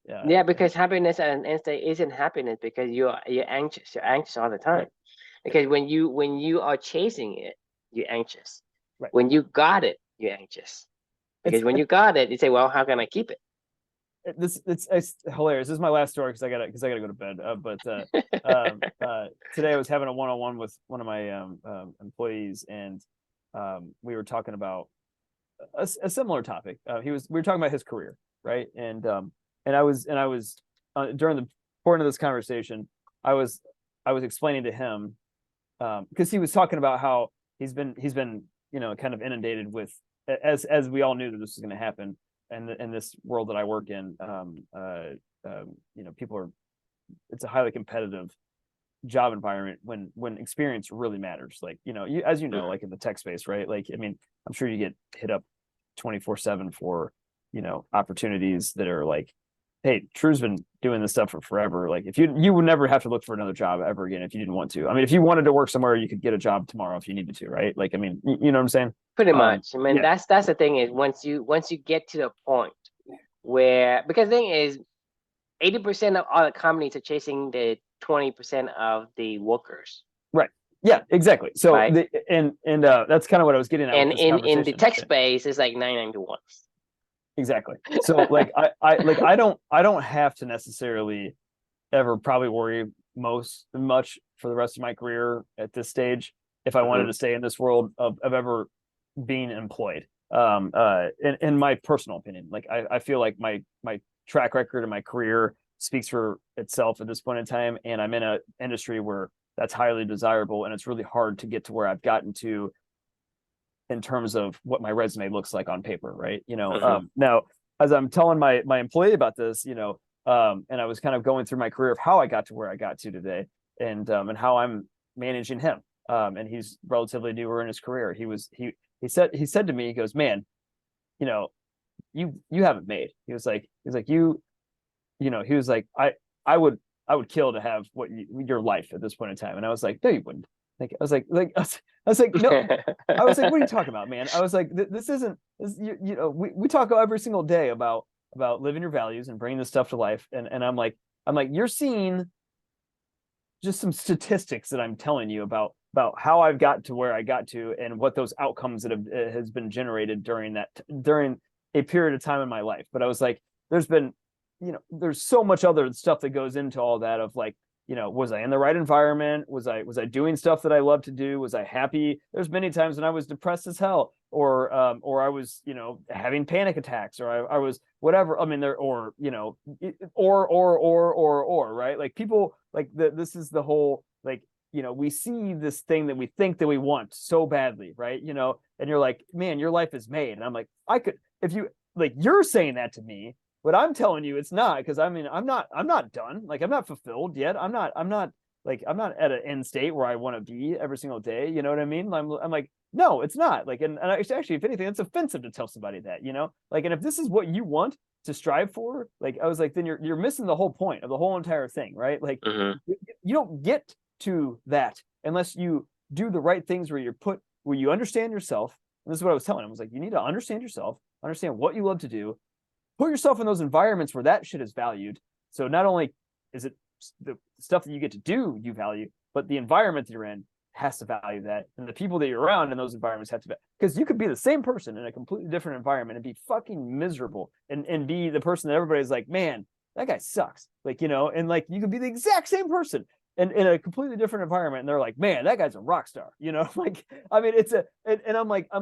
S2: Yeah, because happiness at an end state isn't happiness because you're anxious. You're anxious all the time.
S1: Right.
S2: Because when you are chasing it, you're anxious.
S1: Right.
S2: When you got it, you're anxious. Because when you got it, you say, "Well, how can I keep it?"
S1: It's hilarious. This is my last story because I gotta go to bed. Today I was having a one-on-one with one of my employees, and we were talking about a similar topic. We were talking about his career, right? And I was during the point of this conversation, I was explaining to him, because he was talking about how he's been kind of inundated with, as we all knew that this was going to happen, and in this world that I work in, people are, it's a highly competitive job environment when experience really matters. Like, as you know, like in the tech space, right? Like, I mean, I'm sure you get hit up 24/7 for, opportunities that are like, hey, True's been doing this stuff for forever. Like, if you would never have to look for another job ever again if you didn't want to. I mean, if you wanted to work somewhere, you could get a job tomorrow if you needed to, right? Like, I mean, you know what I'm saying?
S2: Pretty much. I mean,
S1: yeah.
S2: that's the thing is, once you get to the point where, because the thing is, 80% of all the companies are chasing the 20% of the workers.
S1: Right. Yeah, exactly. So
S2: right?
S1: that's kind of what I was getting at
S2: And
S1: with this conversation.
S2: in the tech space, it's like 99 to 1.
S1: Exactly. So like I don't have to necessarily ever probably worry much for the rest of my career at this stage if I wanted to stay in this world of ever being employed. In my personal opinion, like I feel like my track record and my career speaks for itself at this point in time, and I'm in an industry where that's highly desirable, and it's really hard to get to where I've gotten to in terms of what my resume looks like on paper, right? Now as I'm telling my employee about this, and I was kind of going through my career of how I got to where I got to today, and how I'm managing him, and he's relatively newer in his career. He said to me, he goes, "Man, you haven't made." He was like, he was like, I would kill to have your life at this point in time. And I was like, no, you wouldn't. Like, I was like, no. I was like, what are you talking about, man? I was like, this isn't, we talk every single day about living your values and bringing this stuff to life. And I'm like, you're seeing just some statistics that I'm telling you about how I've got to where I got to and what those outcomes that has been generated during a period of time in my life. But I was like, there's so much other stuff that goes into all that of like, was I in the right environment? Was I doing stuff that I love to do? Was I happy? There's many times when I was depressed as hell, or I was, having panic attacks, or I was whatever. I mean, or right? Like, people like this is the whole, like, we see this thing that we think that we want so badly, right? And you're like, man, your life is made. And I'm like, if you, like, you're saying that to me, but I'm telling you it's not, because I mean, I'm not done. Like, I'm not fulfilled yet. I'm not at an end state where I want to be every single day. You know what I mean? I'm like, no, it's not. Like, and actually, if anything, it's offensive to tell somebody that, like, and if this is what you want to strive for, like, I was like, then you're missing the whole point of the whole entire thing, right? Like, you don't get to that unless you do the right things where you understand yourself. And this is what I was telling him. I was like, you need to understand yourself, understand what you love to do, put yourself in those environments where that shit is valued. So not only is it the stuff that you get to do you value, but the environment that you're in has to value that, and the people that you're around in those environments have to, because you could be the same person in a completely different environment and be fucking miserable and be the person that everybody's like, man, that guy sucks. Like, and like, you could be the exact same person in a completely different environment, and they're like, man, that guy's a rock star, you know. Like, I mean, and I'm like, I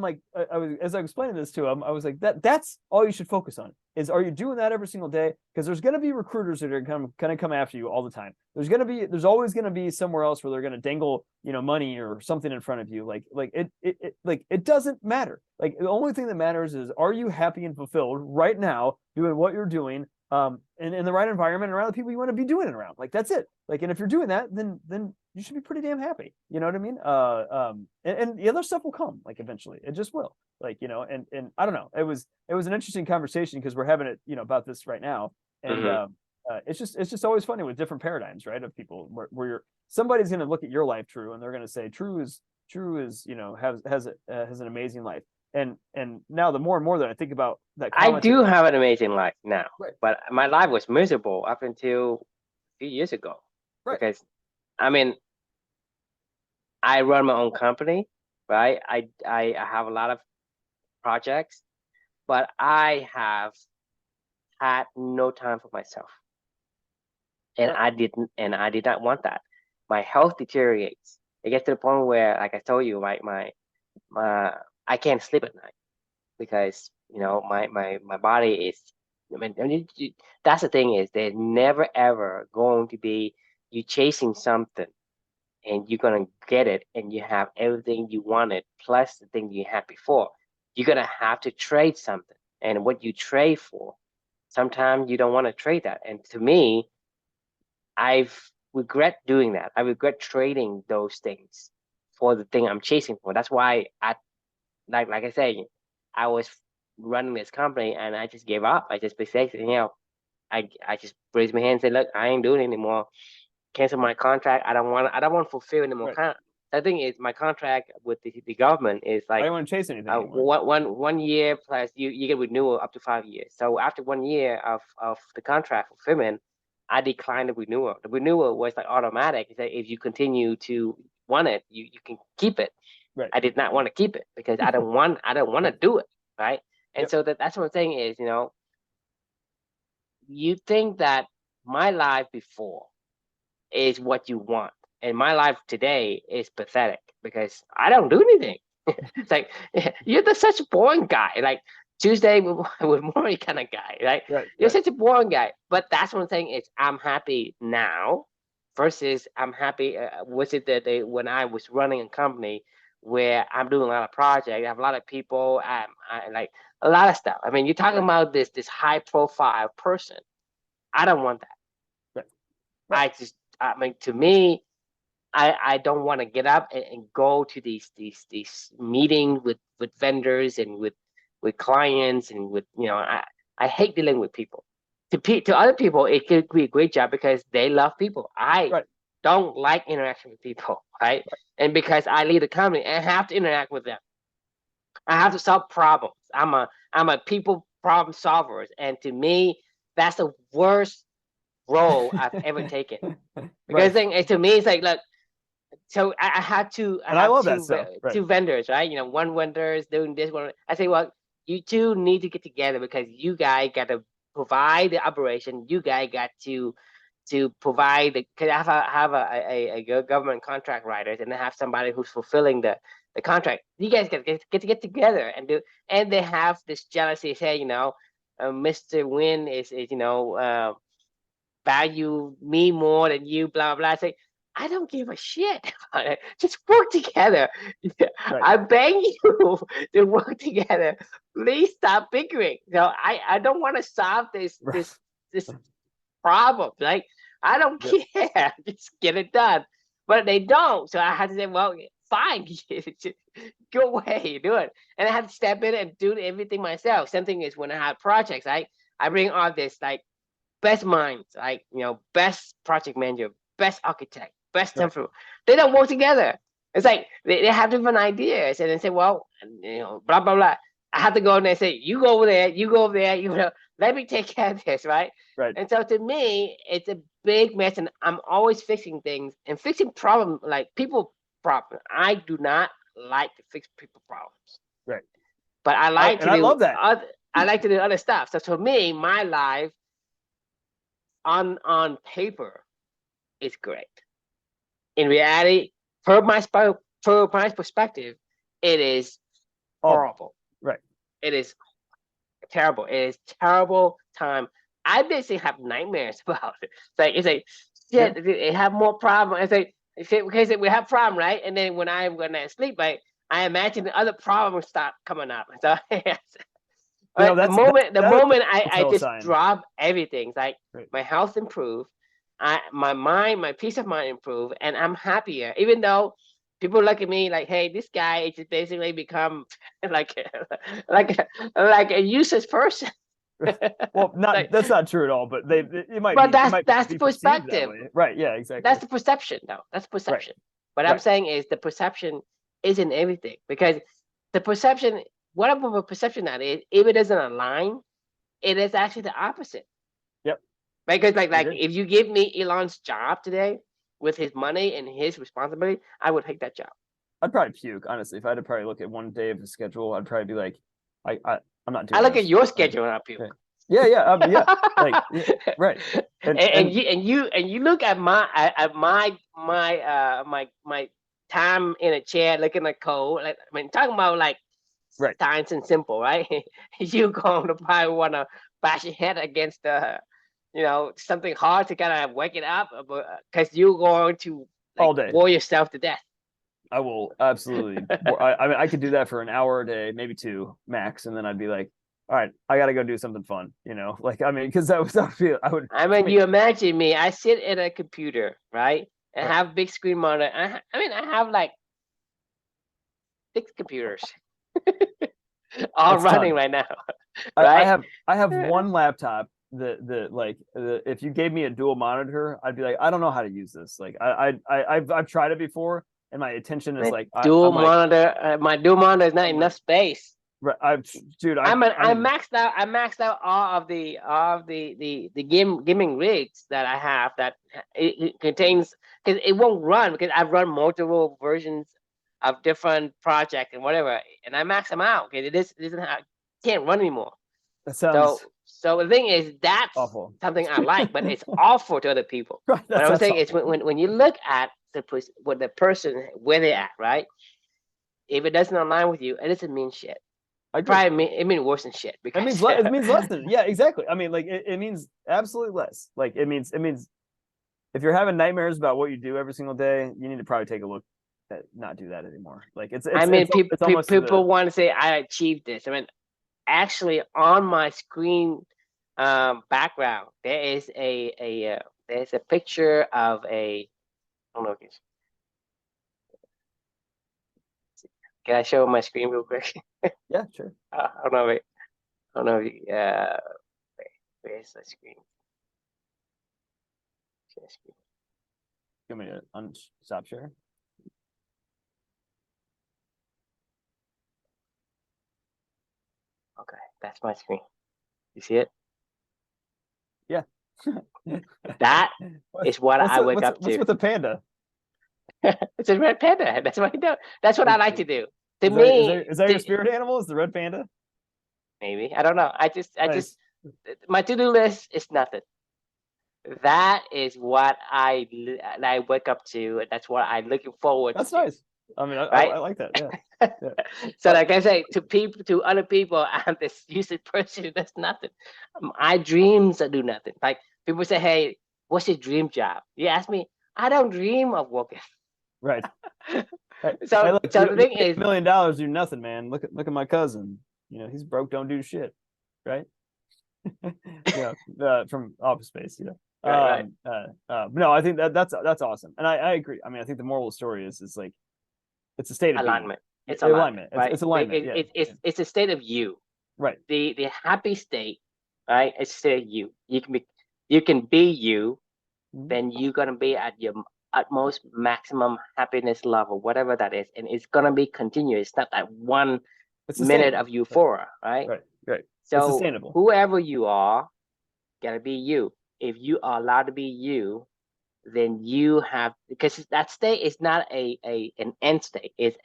S1: was, as I was explaining this to him, I was like, that's all you should focus on is, are you doing that every single day? Because there's going to be recruiters that are going to come after you all the time. There's always going to be somewhere else where they're going to dangle, you know, money or something in front of you. Like it doesn't matter. Like, the only thing that matters is, are you happy and fulfilled right now doing what you're doing, in the right environment and around the people you want to be doing it around. Like, that's it. Like, and if you're doing that, then you should be pretty damn happy. You know what I mean? And the other stuff will come, like, eventually. It just will. Like, you know, and I don't know. It was an interesting conversation, because we're having it, you know, about this right now. And it's just always funny with different paradigms, right? Of people where somebody's going to look at your life, True, and they're going to say True is, you know, has an amazing life. And now, the more and more that I think about that
S2: I
S1: comment,
S2: do have an amazing life now,
S1: right,
S2: but my life was miserable up until a few years ago.
S1: right,
S2: Because, I mean, I run my own company, right? I have a lot of projects, but I have had no time for myself, and
S1: right,
S2: I did not want that. My health deteriorates. It gets to the point where, like I told you, my I can't sleep at night, because, you know, my body is. I mean, that's the thing, is there's never ever going to be you chasing something and you're gonna get it, and you have everything you wanted plus the thing you had before. You're gonna have to trade something, and what you trade for, sometimes you don't want to trade that. And to me, I've regret doing that. I regret trading those things for the thing I'm chasing for. That's why like I say, I was running this company and I just gave up. I just basically, you know, I just raised my hand and said, look, I ain't doing it anymore. Cancel my contract. I don't want to fulfill anymore.
S1: right.
S2: The thing is, my contract with the government is
S1: I
S2: like
S1: don't want to chase anything anymore.
S2: one year plus you get renewal up to 5 years. So after 1 year of the contract fulfillment, I declined the renewal. The renewal was like automatic. It said if you continue to want it, you can keep it.
S1: Right.
S2: I did not want to keep it because I don't want to
S1: Right.
S2: do it, right? And
S1: Yep.
S2: so that's what I'm saying is, you know, you think that my life before is what you want, and my life today is pathetic because I don't do anything. It's like such a boring guy, like Tuesday with Maury kind of guy, right?
S1: Right.
S2: You're
S1: Right.
S2: such a boring guy. But that's what I'm saying is I'm happy now versus I'm happy. Was it that when I was running a company where I'm doing a lot of projects, I have a lot of people, I like a lot of stuff. I mean, you're talking
S1: Right.
S2: about this high profile person. I don't want that.
S1: Right. Right.
S2: I mean, to me, I don't want to get up and go to these meetings with vendors and with clients and with, you know, I hate dealing with people. To other people, it could be a great job because they love people. I
S1: Right.
S2: don't like interaction with people, right? And because I lead a company, I have to interact with them. I have to solve problems. I'm a people problem solver, and to me, that's the worst role I've ever taken. Because
S1: Right.
S2: then to me, it's like, look, so I
S1: And I
S2: have
S1: love that stuff. Right.
S2: two vendors, right? You know, one vendor is doing this one. I say, well, you two need to get together because you guys got to provide the operation. You guys got to provide the, because I have a government contract writers, and I have somebody who's fulfilling the contract. You guys got to get together and do, and they have this jealousy. Say, you know, Mr. Win is you know, value me more than you, blah blah. I say, I don't give a shit. Just work together.
S1: Right.
S2: I beg you to work together. Please stop bickering. So I don't want to solve
S1: Right.
S2: this problem. Like, I don't
S1: Yep.
S2: care. Just get it done. But they don't. So I had to say, well, fine. Go away, do it. And I had to step in and do everything myself. Same thing is when I have projects, I bring all this like best minds, like, you know, best project manager, best architect, best
S1: Right.
S2: temper. They don't work together. It's like they have different ideas, and they say, well, you know, blah blah blah. I have to go in there and say, you go over there, you go over there, you know, let me take care of this, right?
S1: Right.
S2: And so to me, it's a big mess, and I'm always fixing things and fixing problems, like people problems. I do not like to fix people problems,
S1: Right.
S2: but I like to
S1: I
S2: do
S1: love that.
S2: other stuff. So for me, my life on paper is great. in reality, per my perspective, it is horrible.
S1: Right.
S2: It is terrible. It is terrible time. I basically have nightmares about it. It's like shit. It have more problem. Because we have problem, right? And then when I'm gonna sleep, I imagine the other problems start coming up. So the moment I just
S1: sign.
S2: drop everything, it's like
S1: Right.
S2: my health improve, my peace of mind improve, and I'm happier. Even though people look at me like, hey, this guy just basically become like like a useless person.
S1: Well,
S2: Like,
S1: that's not true at all, but it might
S2: but
S1: be it might
S2: that's
S1: be
S2: the
S1: perceived that
S2: perspective.
S1: way. Right. Yeah, exactly.
S2: That's the perception, though. That's perception. What I'm saying is the perception isn't everything, because the perception, whatever perception that is, if it doesn't align, it is actually the opposite.
S1: Yep.
S2: Because like if you give me Elon's job today with his money and his responsibility, I would take that job.
S1: I'd probably puke, honestly. If I had to probably look at one day of his schedule, I'd probably be like, I'm not doing
S2: I look
S1: this.
S2: at your schedule and I puke.
S1: Right. Yeah. Like, right.
S2: And you look at my time in a chair looking at code. Like, I mean, talking about like
S1: right.
S2: science and simple, right? You going to probably want to bash your head against something hard to kind of wake it up, because you're going to
S1: all day
S2: bore yourself to death.
S1: I will absolutely. I mean, I could do that for an hour a day, maybe 2 max, and then I'd be like, all right, I got to go do something fun, like, I mean, because that would feel, I mean,
S2: you imagine me, I sit at a computer, right? And have big screen monitor. I have like 6 computers all running right now. Right?
S1: I have one laptop if you gave me a dual monitor, I'd be like, I don't know how to use this. Like I've tried it before, and my attention is like
S2: dual monitor. My dual monitor is not enough space.
S1: Right, I
S2: maxed out. I maxed out all of the gaming rigs that I have. That it contains, because it won't run, because I've run multiple versions of different projects and whatever, and I max them out. Okay, can't run anymore.
S1: That sounds
S2: so the thing is, that's
S1: awful.
S2: Something I like, but it's awful to other people. Right, what I'm saying is, when you look at the person where they're at, right? If it doesn't align with you, it doesn't mean shit. It means worse than shit. Because
S1: it means less than, yeah, exactly. I mean, like it means absolutely less. Like it means if you're having nightmares about what you do every single day, you need to probably take a look at not do that anymore. Like
S2: people want to say I achieved this. I mean, actually, on my screen background, there is there's a picture of I don't know if it's, can I show my screen real quick?
S1: Yeah, sure.
S2: I don't know. I don't know. Where's the screen?
S1: You want me to stop share?
S2: Okay, that's my screen. You see it?
S1: Yeah.
S2: That is what I wake up to.
S1: What's with the panda?
S2: It's a red panda. That's what I do. That's what I like to do. To me,
S1: is that your spirit animal? Is the red panda?
S2: Maybe, I don't know. I just my to-do list is nothing. That is what I wake up to. That's what I'm looking forward.
S1: That's nice. I mean, I like that. Yeah.
S2: So, like I say, to other people, I'm this useless person who does nothing. My dreams do nothing. Like people say, "Hey, what's your dream job?" You ask me, I don't dream of working.
S1: Right.
S2: So the thing is,
S1: $1 million do nothing, man. Look at my cousin. He's broke, don't do shit, right? From Office Space,
S2: Right.
S1: No, I think that's awesome, and I agree. I mean, I think the moral of the story is like it's a state of
S2: alignment.
S1: Being.
S2: It's alignment.
S1: Right? It's alignment.
S2: It's a state of you.
S1: Right.
S2: The happy state, right? It's a state of you. You can be you, then you're gonna be at your utmost maximum happiness level, whatever that is, and it's gonna be continuous. It's not like 1 minute of euphoria, right?
S1: Right.
S2: So
S1: it's sustainable.
S2: Whoever you are, gotta be you. If you are allowed to be you, then you have, because that state is not an end state. It's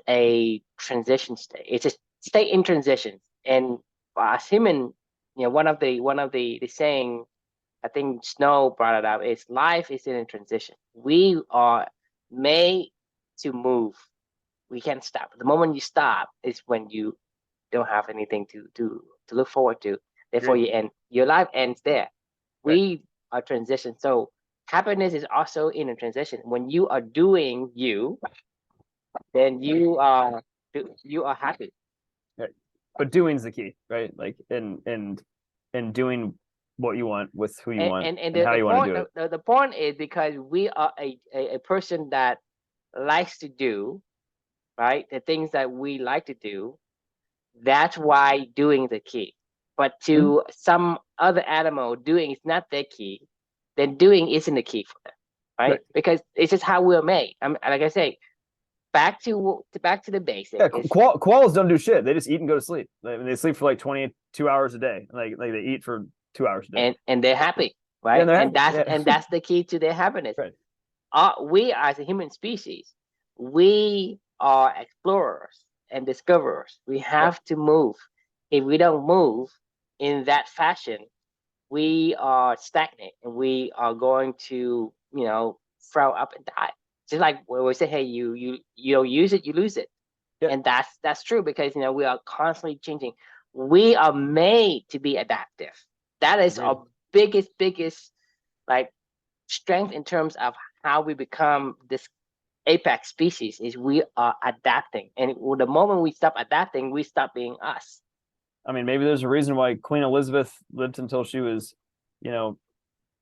S2: a transition state. It's a state in transition. And as human, one of the saying I think Snow brought it up, is life is in a transition. We are made to move. We can't stop. The moment you stop is when you don't have anything to look forward to. Therefore,
S1: Great.
S2: you end. Your life ends there.
S1: Right.
S2: We are transition. So happiness is also in a transition. When you are doing you, then you are happy.
S1: Right. But doing's the key, right? Like and doing what you want with who you want
S2: And
S1: and how
S2: the
S1: you want to
S2: point
S1: do it.
S2: the point is because we are a person that likes to do, right, the things that we like to do. That's why doing is the key. But
S1: Mhm.
S2: to some other animal, doing is not their key, then doing isn't the key for them, right?
S1: Right.
S2: Because it's just how we're made. Like I say, back to the basic
S1: Yeah,
S2: is,
S1: koalas don't do shit. They just eat and go to sleep. They sleep for like 22 hours a day. Like they eat for 2 hours a day.
S2: and they're happy,
S1: Yeah,
S2: right?
S1: and they're
S2: And
S1: happy.
S2: that's
S1: Yeah.
S2: the key to their happiness.
S1: Right.
S2: We as a human species, we are explorers and discoverers. We
S1: Yep.
S2: have to move. If we don't move in that fashion, we are stagnant and we are going to, throw up and die. Just like when we say, hey, you don't use it, you lose it.
S1: Yep.
S2: And that's true because we are constantly changing. We are made to be adaptive. That is
S1: Agreed.
S2: our biggest like strength in terms of how we become this apex species is we are adapting. And the moment we stop adapting, we stop being us.
S1: I mean, maybe there's a reason why Queen Elizabeth lived until she was, you know,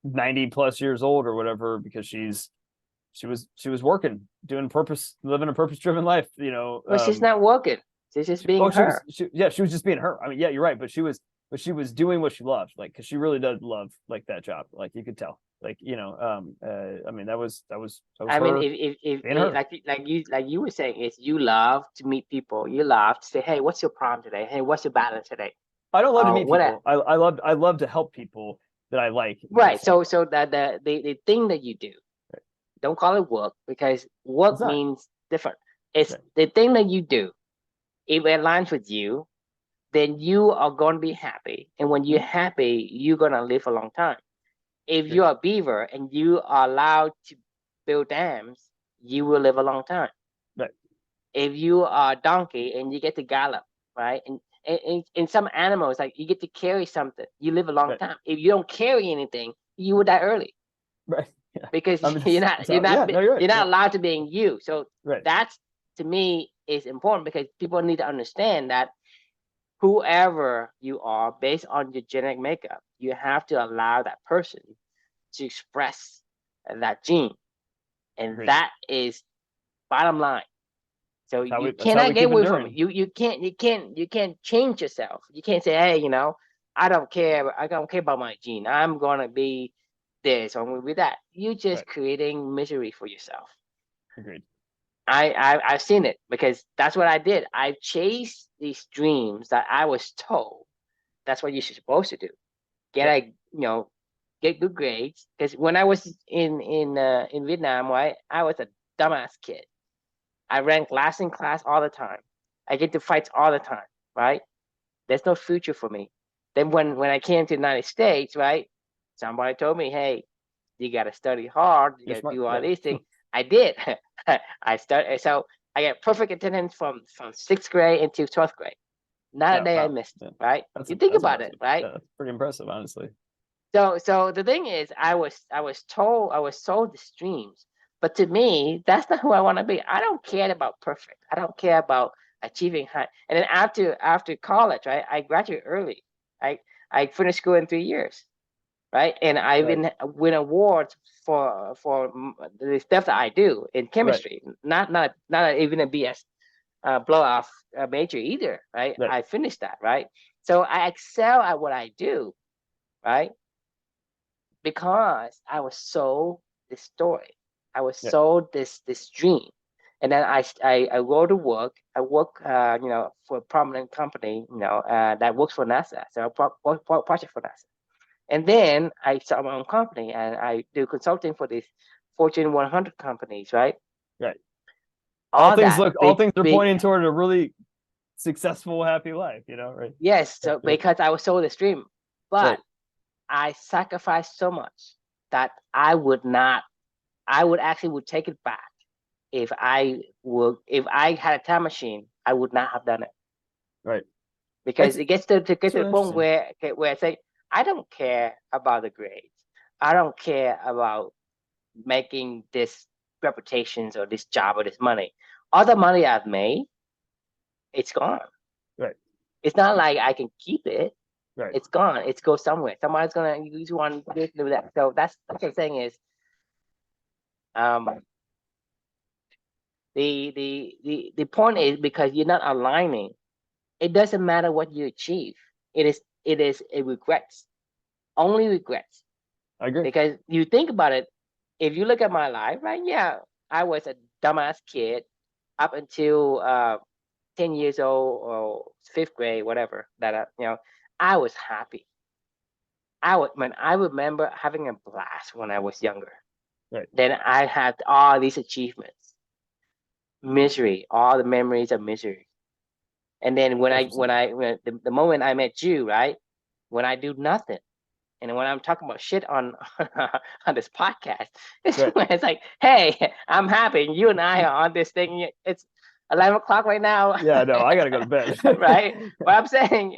S1: 90 plus years old or whatever, because she was working, doing purpose, living a purpose driven life,
S2: But she's not working. She's just being
S1: she was
S2: her.
S1: she was just being her. I mean, yeah, you're right, but she was doing what she loved, like, because she really does love like that job, like you could tell, like, I mean, that was
S2: I mean,
S1: her being
S2: if
S1: her.
S2: like you were saying, is you love to meet people. You love to say, hey, what's your problem today? Hey, what's your balance today?
S1: I don't love to meet
S2: What
S1: people. I love to help people that I like
S2: Right.
S1: personally.
S2: So that the thing that you do,
S1: Right.
S2: don't call it work because
S1: It's
S2: work
S1: not
S2: means different. It's
S1: right.
S2: the thing that you do. If it aligns with you, then you are going to be happy. And when you're
S1: Mhm.
S2: happy, you're going to live a long time. If
S1: Great.
S2: you're a beaver and you are allowed to build dams, you will live a long time.
S1: Right.
S2: If you are a donkey and you get to gallop, right? And in some animals, like you get to carry something, you live a long
S1: Right.
S2: time. If you don't carry anything, you will die early
S1: Right. Yeah.
S2: because
S1: I mean, yeah, no, you're right.
S2: you're
S1: Yeah.
S2: not allowed to be you. So
S1: Right.
S2: that's, to me, is important because people need to understand that whoever you are, based on your genetic makeup, you have to allow that person to express that gene, and
S1: Agreed.
S2: that is bottom line. So you
S1: That's how
S2: cannot
S1: we
S2: get
S1: keep
S2: away from it.
S1: enduring.
S2: You can't change yourself. You can't say, hey, I don't care. I don't care about my gene. I'm gonna be this or I'm gonna be that. You're just
S1: Right.
S2: creating misery for yourself.
S1: Agreed.
S2: I've seen it because that's what I did. I chased these dreams that I was told that's what you're supposed to do. Get
S1: Yep.
S2: a get good grades. Because when I was in Vietnam, right, I was a dumbass kid. I ranked last in class all the time. I get to fights all the time, right? There's no future for me. Then when I came to the United States, right, somebody told me, hey, you gotta study hard, you
S1: You're
S2: gotta
S1: smart.
S2: do all
S1: Yeah.
S2: these things. I did. I started, so I got perfect attendance from sixth grade into 12th grade. Not a
S1: Yeah.
S2: day I
S1: Wow.
S2: missed,
S1: Yeah.
S2: right?
S1: That's
S2: You think
S1: that's
S2: about it,
S1: impressive.
S2: right?
S1: Yeah, that's pretty impressive, honestly.
S2: So the thing is, I was told, I was sold these dreams, but to me, that's not who I want to be. I don't care about perfect. I don't care about achieving high. And then after college, right, I graduated early. I finished school in 3 years, right, and I
S1: Right.
S2: even win awards for the stuff that I do in
S1: Right.
S2: chemistry. Not even a BS blow off major either, right?
S1: Right.
S2: I finished that, right? So I excel at what I do, right? Because I was sold this story. I was
S1: Yeah.
S2: sold this dream, and then I go to work. I work for a prominent company that works for NASA, so project for NASA. And then I start my own company and I do consulting for these Fortune 100 companies, right?
S1: Right.
S2: All that
S1: All
S2: big
S1: things are
S2: big
S1: pointing toward a really successful, happy life. Right.
S2: yes.
S1: Yeah.
S2: So
S1: Yeah.
S2: because I was sold this dream, but
S1: Right.
S2: I sacrificed so much that I would not. I would actually would take it back if I had a time machine. I would not have done it
S1: Right.
S2: because
S1: It's
S2: it gets to
S1: so
S2: the point
S1: interesting.
S2: where I say I don't care about the grades. I don't care about making this reputations or this job or this money. All the money I've made, it's gone.
S1: Right.
S2: It's not like I can keep it.
S1: Right.
S2: It's gone. It's go somewhere. Somebody's gonna use one to do that. So that's what I'm saying is um the point is because you're not aligning, it doesn't matter what you achieve. It is a regrets. Only regrets.
S1: I agree.
S2: Because you think about it, if you look at my life, right? Yeah, I was a dumbass kid up until 10 years old or fifth grade, whatever. I was happy. I remember having a blast when I was younger.
S1: Right.
S2: Then I had all these achievements, misery, all the memories of misery. And then
S1: 100%.
S2: when the moment I met you, right? When I do nothing, and when I'm talking about shit on on this podcast, it's
S1: Right.
S2: when it's like, hey, I'm happy, and you and I are on this thing. It's 11 o'clock right now,
S1: Yeah, no, I gotta go to bed.
S2: right? But I'm saying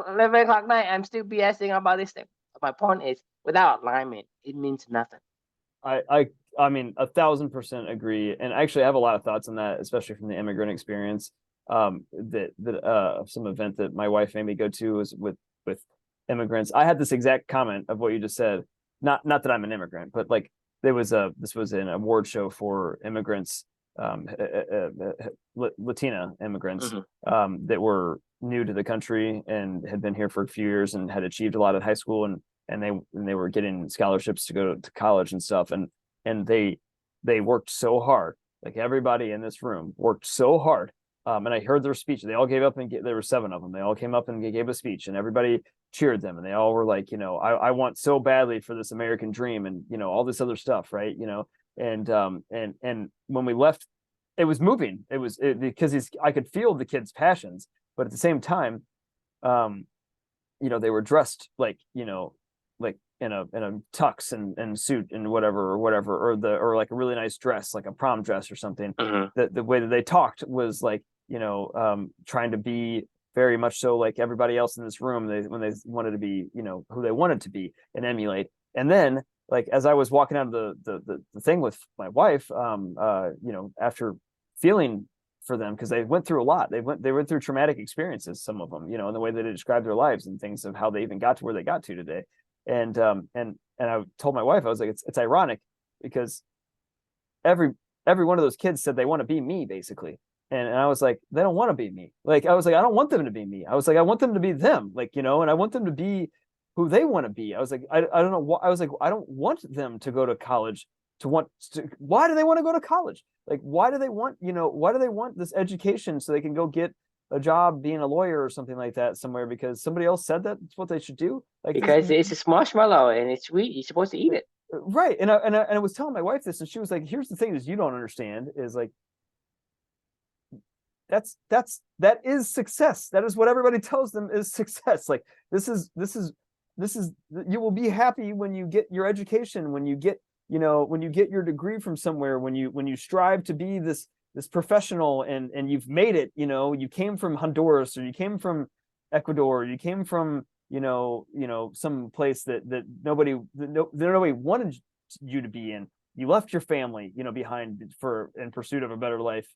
S2: 11 o'clock night, I'm still BSing about this thing. My point is, without alignment, it means nothing.
S1: I I I mean 1,000% agree. And actually I have a lot of thoughts on that, especially from the immigrant experience. That some event that my wife made me go to was with immigrants. I had this exact comment of what you just said. Not that I'm an immigrant, but like this was an award show for immigrants, Latina immigrants,
S2: Mhm.
S1: that were new to the country and had been here for a few years and had achieved a lot at high school, and they were getting scholarships to go to college and stuff, and they worked so hard. Like everybody in this room worked so hard. And I heard their speech. They all gave up there were 7 of them. They all came up and gave a speech, and everybody cheered them, and they all were like, I want so badly for this American dream, and all this other stuff, right? And when we left, it was moving. Because I could feel the kids' passions, but at the same time, um, they were dressed like in a tux and suit and whatever, or like a really nice dress, like a prom dress or something.
S2: Mhm.
S1: The way that they talked was like, trying to be very much so like everybody else in this room. When they wanted to be, who they wanted to be and emulate. And then, like, as I was walking out of the thing with my wife, after feeling for them, because they went through a lot. They went through traumatic experiences, some of them, in the way that they described their lives and things of how they even got to where they got to today. And I told my wife, I was like, it's ironic because every every one of those kids said they want to be me, basically. And I was like, they don't want to be me. Like, I was like, I don't want them to be me. I was like, I want them to be them, like, and I want them to be who they want to be. I was like, I don't know what. I was like, I don't want them to go to college why do they want to go to college? Like, why do they want this education so they can go get a job being a lawyer or something like that somewhere because somebody else said that's what they should do? Like, this,
S2: Because it's a marshmallow and it's sweet. You're supposed to eat it.
S1: right. And I was telling my wife this, and she was like, here's the thing is you don't understand is like, that is success. That is what everybody tells them is success. Like, this is you will be happy when you get your education, when you get your degree from somewhere, when you strive to be this professional, and you've made it. You came from Honduras, or you came from Ecuador, or you came from some place that nobody wanted you to be in. You left your family behind in pursuit of a better life.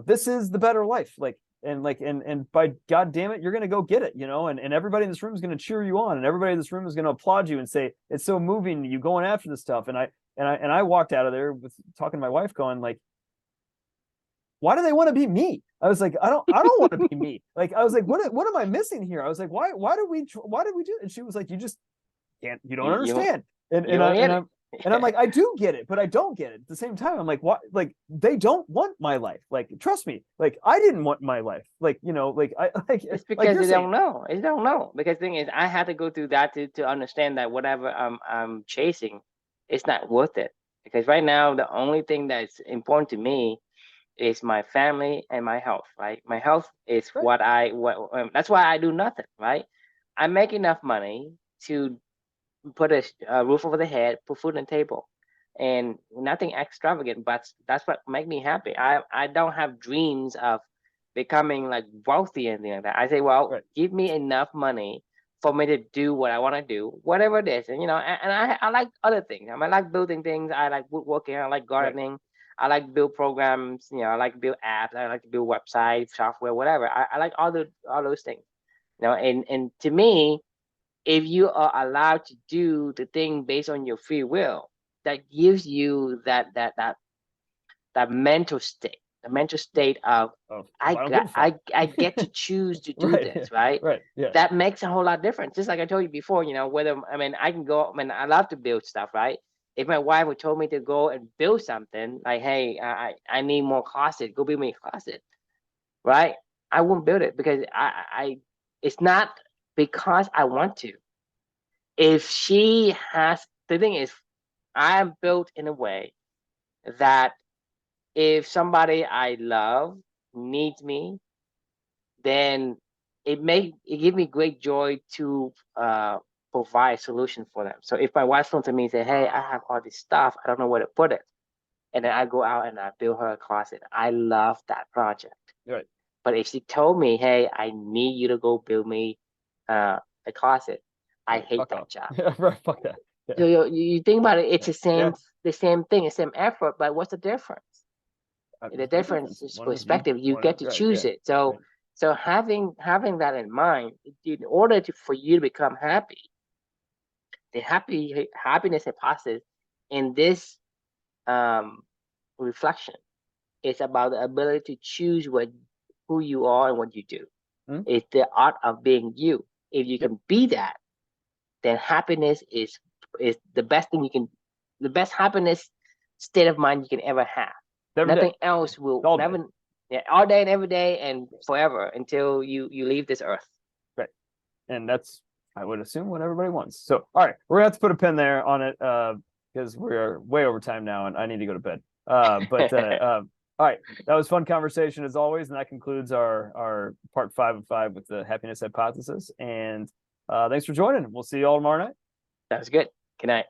S1: This is the better life. Like, and by God damn it, you're gonna go get it. And everybody in this room is gonna cheer you on, and everybody in this room is gonna applaud you and say it's so moving, you going after this stuff. And I walked out of there with talking to my wife, going like, why do they want to be me? I was like, I don't want to be me. Like, I was like, what am I missing here? I was like, why did we do it? And she was like, you don't
S2: You
S1: understand. And
S2: you
S1: and
S2: don't
S1: I
S2: get
S1: and
S2: it.
S1: I'm and I'm like, I do get it, but I don't get it at the same time. I'm like, what? Like, they don't want my life. Like, trust me. Like, I didn't want my life. Like, like I
S2: It's
S1: like
S2: because
S1: you're
S2: they
S1: saying.
S2: don't know. They don't know. Because the thing is, I had to go through that to understand that whatever I'm chasing, it's not worth it. Because right now, the only thing that's important to me is my family and my health. Right, my health is
S1: Right.
S2: what that's why I do nothing. Right, I make enough money to put a roof over the head, put food on the table, and nothing extravagant, but that's what make me happy. I don't have dreams of becoming like wealthy or anything like that. I say, well,
S1: Right.
S2: give me enough money for me to do what I want to do, whatever it is. And and I like other things. I like building things. I like woodworking. I like
S1: Right.
S2: gardening. I like build programs. I like build apps. I like to build websites, software, whatever. I like all those things. And to me, if you are allowed to do the thing based on your free will, that gives you that mental state, the mental state of
S1: Oh,
S2: I
S1: I don't give
S2: got
S1: a fuck.
S2: I get to choose to do
S1: Right. Yeah.
S2: this, right?
S1: Right. Yeah.
S2: That makes a whole lot of difference. Just like I told you before, whether I can go. I love to build stuff, right? If my wife would told me to go and build something, like, hey, I need more closet, go build me a closet, right? I wouldn't build it because I it's not because I want to. If she has, the thing is, I am built in a way that if somebody I love needs me, then it give me great joy to provide a solution for them. So if my wife comes to me and say, hey, I have all this stuff, I don't know where to put it, and then I go out and I build her a closet, I love that project.
S1: Right.
S2: But if she told me, hey, I need you to go build me a closet, I
S1: Right.
S2: hate
S1: Fuck
S2: that
S1: off.
S2: job.
S1: Yeah. Right. Fuck that.
S2: So
S1: Yeah.
S2: you think about it, it's
S1: Yeah. Yeah.
S2: the same thing, the same effort, but what's the difference? The
S1: There's a big
S2: difference
S1: difference.
S2: is
S1: One is you.
S2: perspective. You
S1: One.
S2: get to
S1: Right.
S2: choose
S1: Yeah.
S2: it. So
S1: Right.
S2: having that in mind, in order for you to become happy, the happiness hypothesis in this um, reflection is about the ability to choose who you are and what you do.
S1: Mhm.
S2: It's the art of being you. If you
S1: Yep.
S2: can be that, then happiness is the best thing you can, the best happiness state of mind you can ever have.
S1: Every day.
S2: Nothing else will
S1: All day.
S2: never, yeah, all day and every day and forever until you leave this earth.
S1: Right. And that's, I would assume, what everybody wants. So, all right, we're gonna have to put a pin there on it because we're way over time now, and I need to go to bed. All right, that was fun conversation as always, and that concludes our part 5 of 5 with the happiness hypothesis. And thanks for joining. We'll see you all tomorrow night.
S2: Sounds good. Good night.